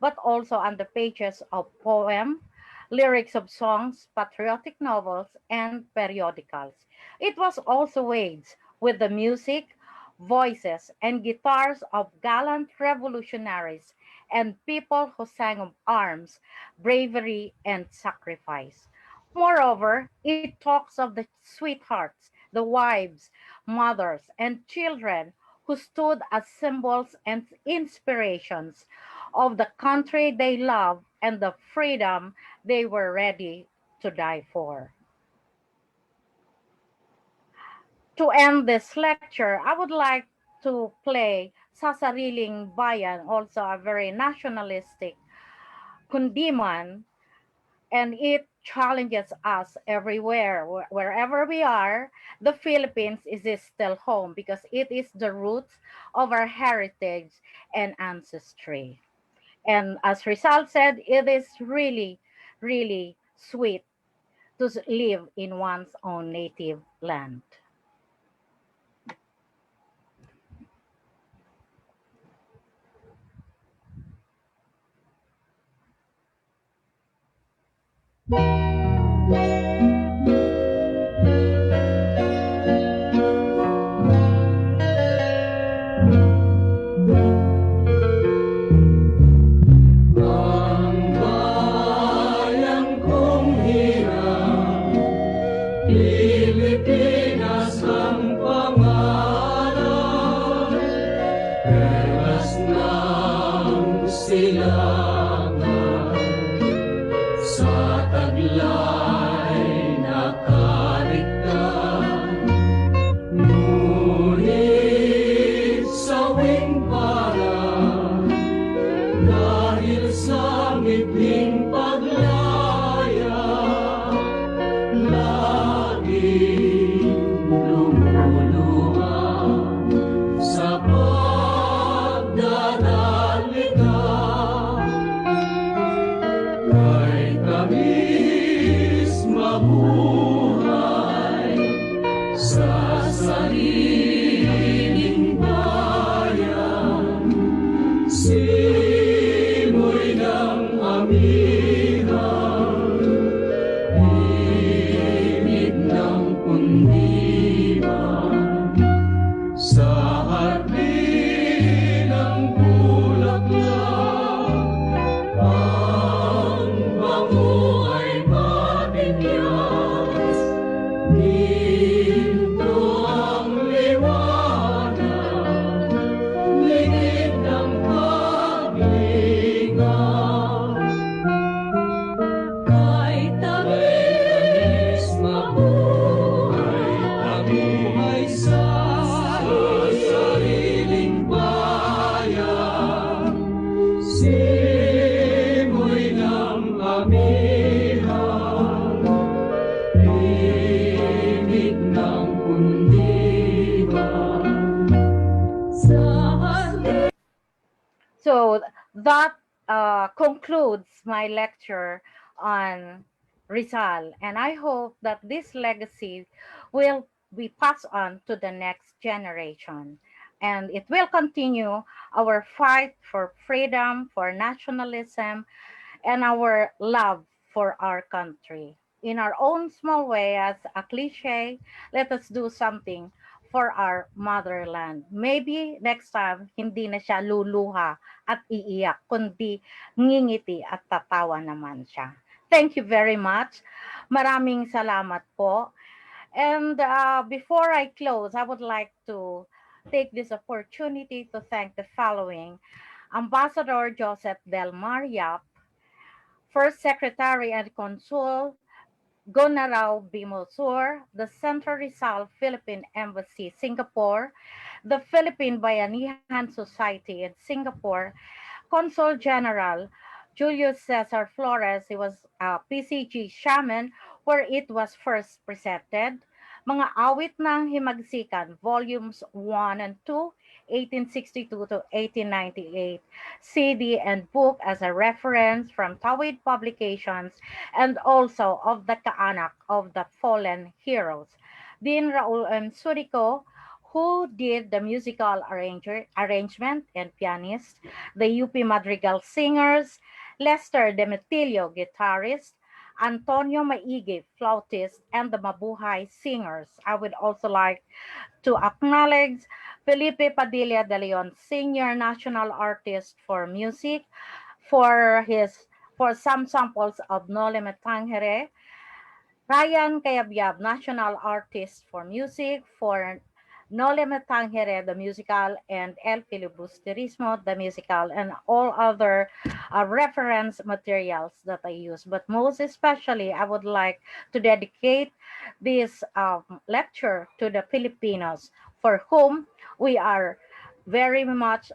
[SPEAKER 3] but also on the pages of poem, lyrics of songs, patriotic novels, and periodicals. It was also waged with the music, voices, and guitars of gallant revolutionaries and people who sang of arms, bravery, and sacrifice. Moreover, it talks of the sweethearts, the wives, mothers, and children who stood as symbols and inspirations of the country they loved and the freedom they were ready to die for. To end this lecture, I would like to play Sa Sariling Bayan, also a very nationalistic Kundiman, and it challenges us everywhere, wherever we are. The Philippines is still home because it is the roots of our heritage and ancestry. And as Rizal said, it is really, really sweet to live in one's own native land.
[SPEAKER 4] Pilipinas ang pangalan, perlas ng silangan, sa taglay nakarigtan, ngunit sawing parang, dahil sa ngiping paglaya, lumuluwang sa pagdadalita, kay tamis mabuhay sa sariling bayan, simoy ng amihan, ng Kundiman sa
[SPEAKER 3] So that concludes my lecture on Rizal, and I hope that this legacy will be passed on to the next generation, and it will continue our fight for freedom, for nationalism, and our love for our country. In our own small way, as a cliche, let us do something for our motherland. Maybe next time, hindi na siya luluha at iiyak, kundi ngingiti at tatawa naman siya. Thank you very much. Maraming salamat po. And before I close, I would like to take this opportunity to thank the following: Ambassador Joseph Del Maria, First Secretary and Consul Gonarao Bimosur, the Central Rizal Philippine Embassy, Singapore, the Philippine Bayanihan Society in Singapore, Consul General Julius Cesar Flores. He was a PCG shaman where it was first presented. Mga awit ng himagsikan, volumes 1 and 2, 1862 to 1898, CD and book as a reference from Tawid Publications, and also of the Kaanak of the Fallen Heroes. Dean Raul M. Surico, who did the musical arrangement and pianist, the UP Madrigal Singers, Lester Demetilio, guitarist, Antonio Maigi, flautist, and the Mabuhay Singers. I would also like to acknowledge Felipe Padilla de Leon, Senior National Artist for Music, for some samples of Nole Metangere, Ryan Kayabyab, National Artist for Music, for Nole Metangere, the musical, and El Filibusterismo, the musical, and all other reference materials that I use. But most especially, I would like to dedicate this lecture to the Filipinos, for whom we are very much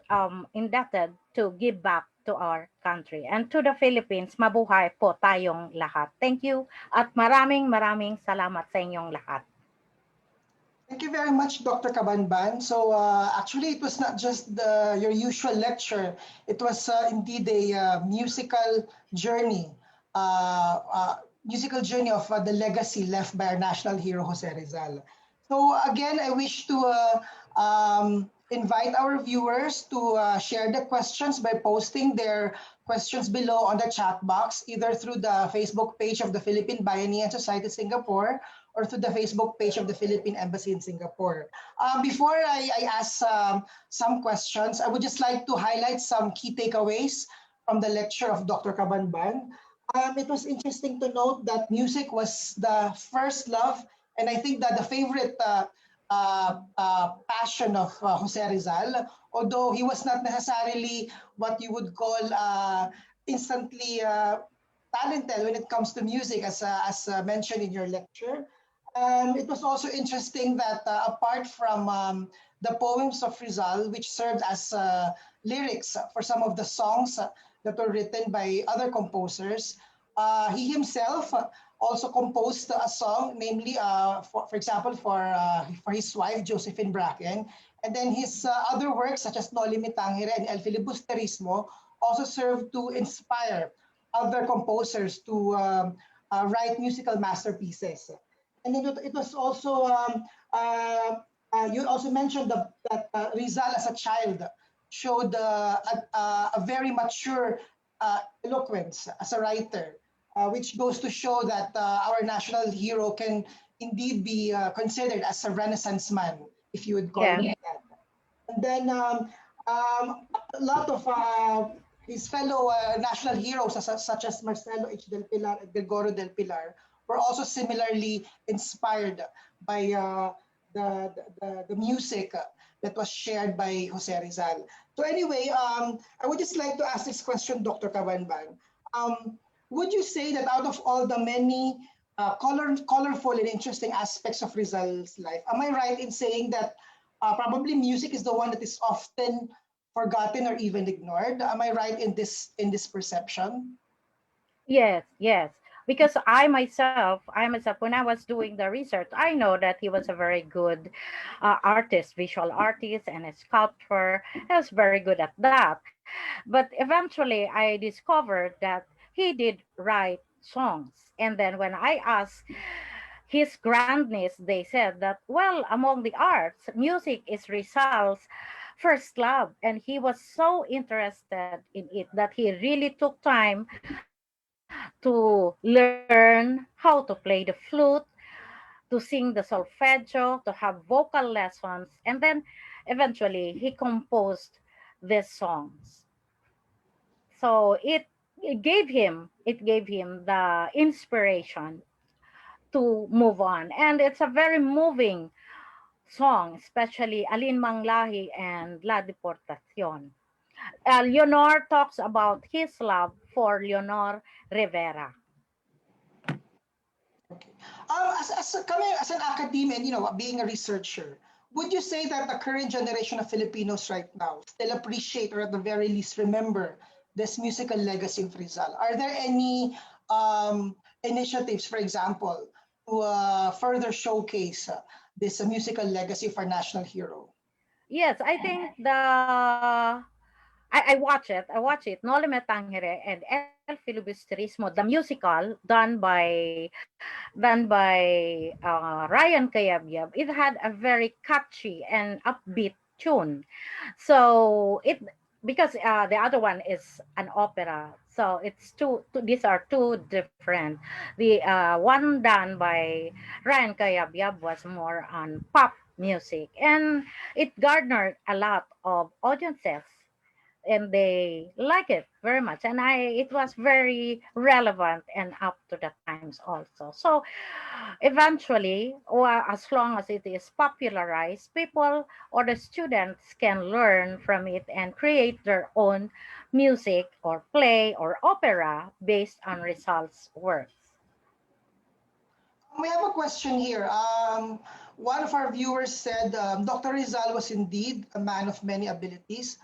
[SPEAKER 3] indebted to give back to our country. And to the Philippines, mabuhay po tayong lahat. Thank you at maraming salamat sa inyong lahat.
[SPEAKER 1] Thank you very much, Dr. Cabanban. So actually, it was not just your usual lecture. It was indeed a musical journey of the legacy left by our national hero, Jose Rizal. So again, I wish to invite our viewers to share the questions by posting their questions below on the chat box, either through the Facebook page of the Philippine Bayanihan Society Singapore or through the Facebook page of the Philippine Embassy in Singapore. Before I ask some questions, I would just like to highlight some key takeaways from the lecture of Dr. Cabanban. It was interesting to note that music was the first love, and I think that the favorite passion of Jose Rizal, although he was not necessarily what you would call instantly talented when it comes to music, as mentioned in your lecture. It was also interesting that apart from the poems of Rizal, which served as lyrics for some of the songs that were written by other composers, he himself also composed a song, namely, for example, for his wife, Josephine Bracken. And then his other works, such as Noli Me Tangere and El Filibusterismo, also served to inspire other composers to write musical masterpieces. And then it was also, you also mentioned that Rizal as a child showed a very mature eloquence as a writer, which goes to show that our national hero can indeed be considered as a Renaissance man, if you would call it that. And then a lot of his fellow national heroes, such as Marcelo H. del Pilar and Gregorio del Pilar, were also similarly inspired by the music that was shared by Jose Rizal. So anyway, I would just like to ask this question, Dr. Cabanban. Would you say that out of all the many colorful and interesting aspects of Rizal's life, am I right in saying that probably music is the one that is often forgotten or even ignored? Am I right in this perception?
[SPEAKER 3] Yes. Because I myself, when I was doing the research, I know that he was a very good artist, visual artist, and a sculptor. He was very good at that. But eventually, I discovered that he did write songs. And then when I asked his grandniece, they said that, well, among the arts, music is Rizal's first love. And he was so interested in it that he really took time to learn how to play the flute, to sing the solfeggio, to have vocal lessons, and then eventually he composed these songs. So it gave him the inspiration to move on, and it's a very moving song, especially Alin Mang Lahi and La Deportacion. Leonor talks about his love for Leonor Rivera.
[SPEAKER 1] Okay. Coming as an academic and being a researcher, would you say that the current generation of Filipinos right now still appreciate or at the very least remember this musical legacy of Rizal? Are there any initiatives, for example, to further showcase this musical legacy of our national hero?
[SPEAKER 3] Yes, I think I watch it. I watch it. Noli Me Tangere and El Filibusterismo, the musical done by Ryan Cayabyab. It had a very catchy and upbeat tune. So it because the other one is an opera. So it's these are two different. The one done by Ryan Cayabyab was more on pop music, and it garnered a lot of audiences, and they like it very much, and I it was very relevant and up to the times also. So eventually, well, as long as it is popularized, people or the students can learn from it and create their own music or play or opera based on Rizal's works.
[SPEAKER 1] We have a question here. One of our viewers said Dr. Rizal was indeed a man of many abilities.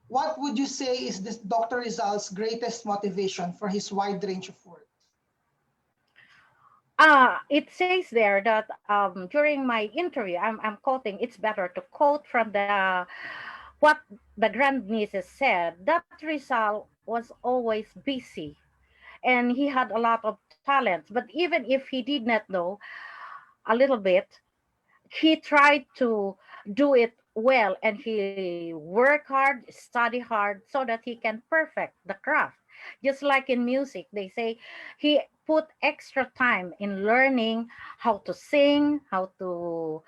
[SPEAKER 1] What would you say is this Dr. Rizal's greatest motivation for his wide range of work?
[SPEAKER 3] It says there that during my interview, I'm quoting, it's better to quote from what the grandnieces said, that Rizal was always busy and he had a lot of talents. But even if he did not know a little bit, he tried to do it well, and he work hard, study hard so that he can perfect the craft. Just like in music, they say he put extra time in learning how to sing, how to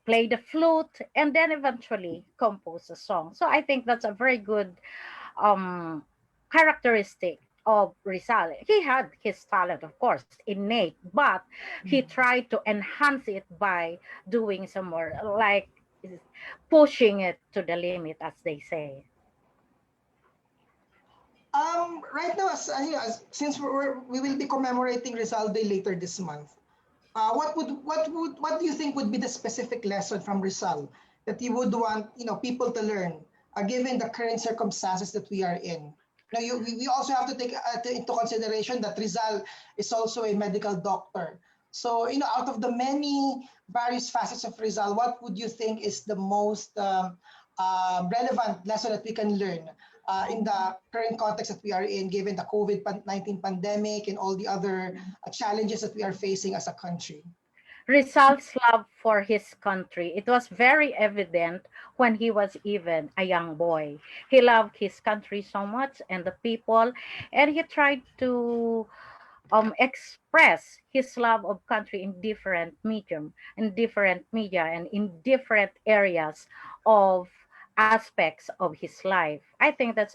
[SPEAKER 3] play the flute, and then eventually compose a song. So I think that's a very good um, characteristic of Rizal. He had his talent, of course, innate, but he tried to enhance it by doing some more, like pushing it to the limit, as they say.
[SPEAKER 1] Right now, since we will be commemorating Rizal Day later this month, what do you think would be the specific lesson from Rizal that you would want people to learn, given the current circumstances that we are in? We also have to take into consideration that Rizal is also a medical doctor. So out of the many various facets of Rizal, what would you think is the most relevant lesson that we can learn in the current context that we are in, given the COVID-19 pandemic and all the other challenges that we are facing as a country?
[SPEAKER 3] Rizal's love for his country, it was very evident when he was even a young boy. He loved his country so much and the people, and he tried to express his love of country in different medium, in different media, and in different areas of aspects of his life. I think that's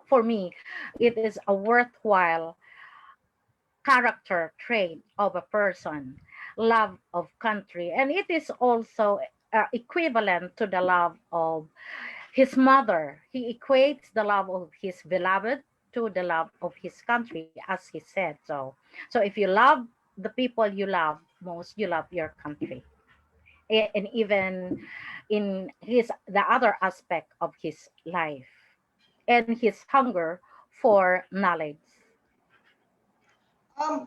[SPEAKER 3] for me, it is a worthwhile character trait of a person, love of country, and it is also equivalent to the love of his mother. He equates the love of his beloved to the love of his country, as he said. So if you love the people you love most, you love your country. And even in the other aspect of his life and his hunger for knowledge.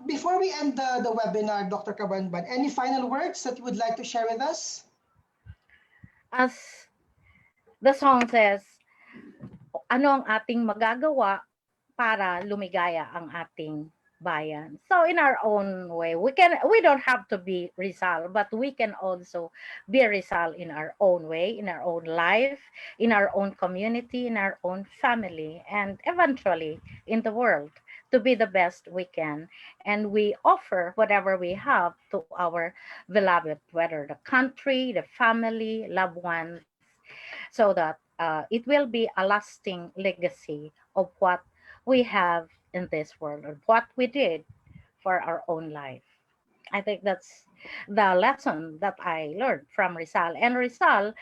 [SPEAKER 1] Before we end the webinar, Dr. Cabanban, any final words that you would like to share with us?
[SPEAKER 3] As the song says, ano ang ating magagawa para lumigaya ang ating bayan. So in our own way, we don't have to be Rizal, but we can also be Rizal in our own way, in our own life, in our own community, in our own family, and eventually in the world, to be the best we can. And we offer whatever we have to our beloved, whether the country, the family, loved ones, so that it will be a lasting legacy of what we have in this world, or what we did for our own life. I think that's the lesson that I learned from Rizal. And Rizal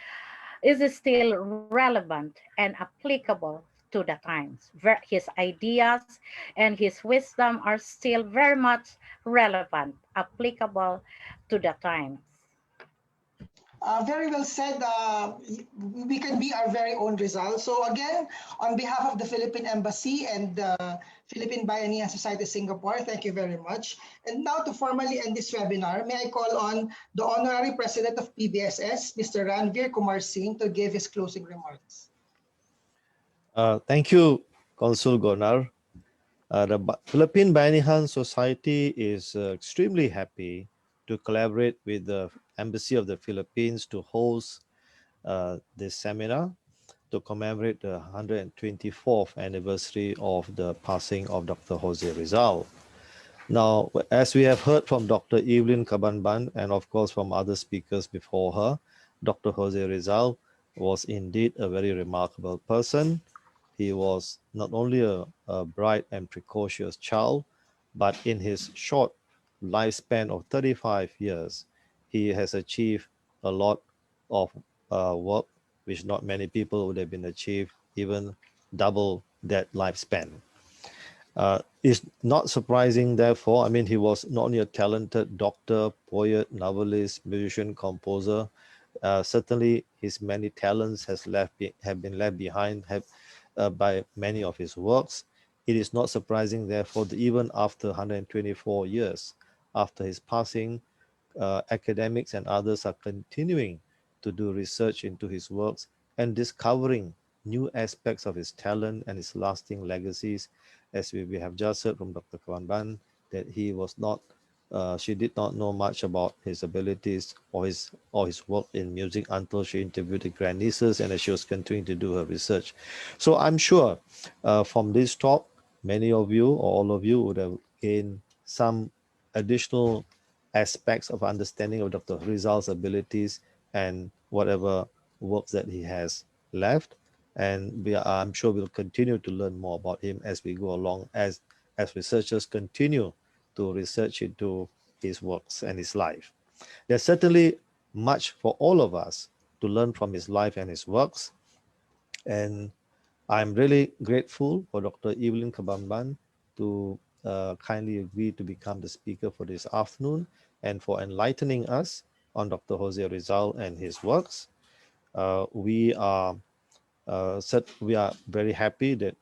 [SPEAKER 3] is still relevant and applicable to the times. His ideas and his wisdom are still very much relevant, applicable to the times.
[SPEAKER 1] Very well said. We can be our very own Rizal. So again, on behalf of the Philippine Embassy and the Philippine Bayanihan Society Singapore, thank you very much. And now to formally end this webinar, may I call on the Honorary President of PBSS, Mr. Ranveer Kumar Singh, to give his closing remarks.
[SPEAKER 9] Thank you, Consul Gonar. The Philippine Bayanihan Society is extremely happy to collaborate with the Embassy of the Philippines to host this seminar to commemorate the 124th anniversary of the passing of Dr. Jose Rizal. Now, as we have heard from Dr. Evelyn Cabanban and of course from other speakers before her, Dr. Jose Rizal was indeed a very remarkable person. He was not only a bright and precocious child, but in his short lifespan of 35 years, he has achieved a lot of work which not many people would have been achieved, even double that lifespan. It's not surprising, therefore, I mean, he was not only a talented doctor, poet, novelist, musician, composer. Certainly, his many talents have been left behind by many of his works. It is not surprising, therefore, that even after 124 years after his passing, academics and others are continuing to do research into his works and discovering new aspects of his talent and his lasting legacies. As we have just heard from Dr. Cabanban, that he was not, she did not know much about his abilities or his work in music until she interviewed the grandnieces and as she was continuing to do her research. So I'm sure from this talk, many of you or all of you would have gained some additional aspects of understanding of Dr. Rizal's abilities and whatever works that he has left. And I'm sure we'll continue to learn more about him as we go along, as researchers continue to research into his works and his life. There's certainly much for all of us to learn from his life and his works. And I'm really grateful for Dr. Evelyn Cabanban to kindly agree to become the speaker for this afternoon and for enlightening us on Dr. Jose Rizal and his works. We are very happy that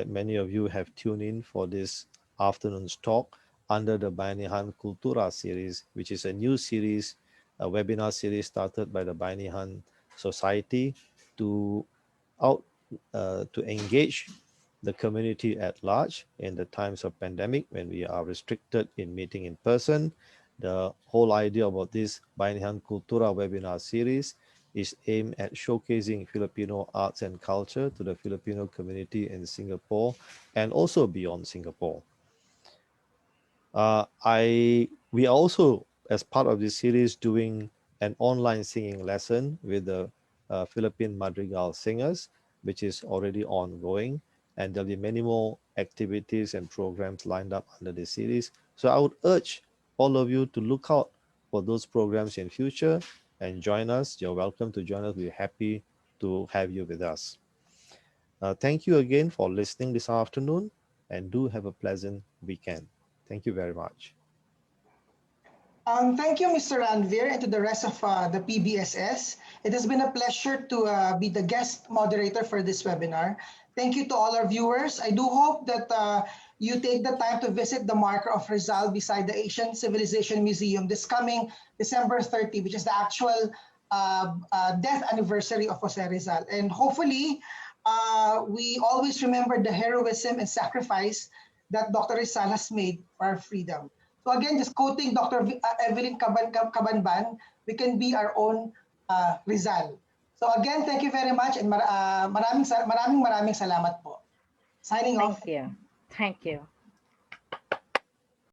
[SPEAKER 9] many of you have tuned in for this afternoon's talk under the Bayanihan Kultura series, which is a new series, a webinar series started by the Bayanihan Society to engage the community at large in the times of pandemic when we are restricted in meeting in person. The whole idea about this Bayanihan Kultura webinar series is aimed at showcasing Filipino arts and culture to the Filipino community in Singapore and also beyond Singapore. We are also, as part of this series, doing an online singing lesson with the Philippine Madrigal singers, which is already ongoing. And there'll be many more activities and programs lined up under this series. So I would urge all of you to look out for those programs in future and join us. You're welcome to join us. We're happy to have you with us. Thank you again for listening this afternoon and do have a pleasant weekend. Thank you very much.
[SPEAKER 1] Thank you, Mr. Ranveer, and to the rest of the PBSS. It has been a pleasure to be the guest moderator for this webinar. Thank you to all our viewers. I do hope that you take the time to visit the marker of Rizal beside the Asian Civilization Museum this coming December 30, which is the actual death anniversary of Jose Rizal. And hopefully, we always remember the heroism and sacrifice that Dr. Rizal has made for our freedom. So again, just quoting Dr. Evelyn Cabanban, we can be our own Rizal. So again, thank you very much and maraming salamat po. Signing off.
[SPEAKER 3] Thank you. Thank you.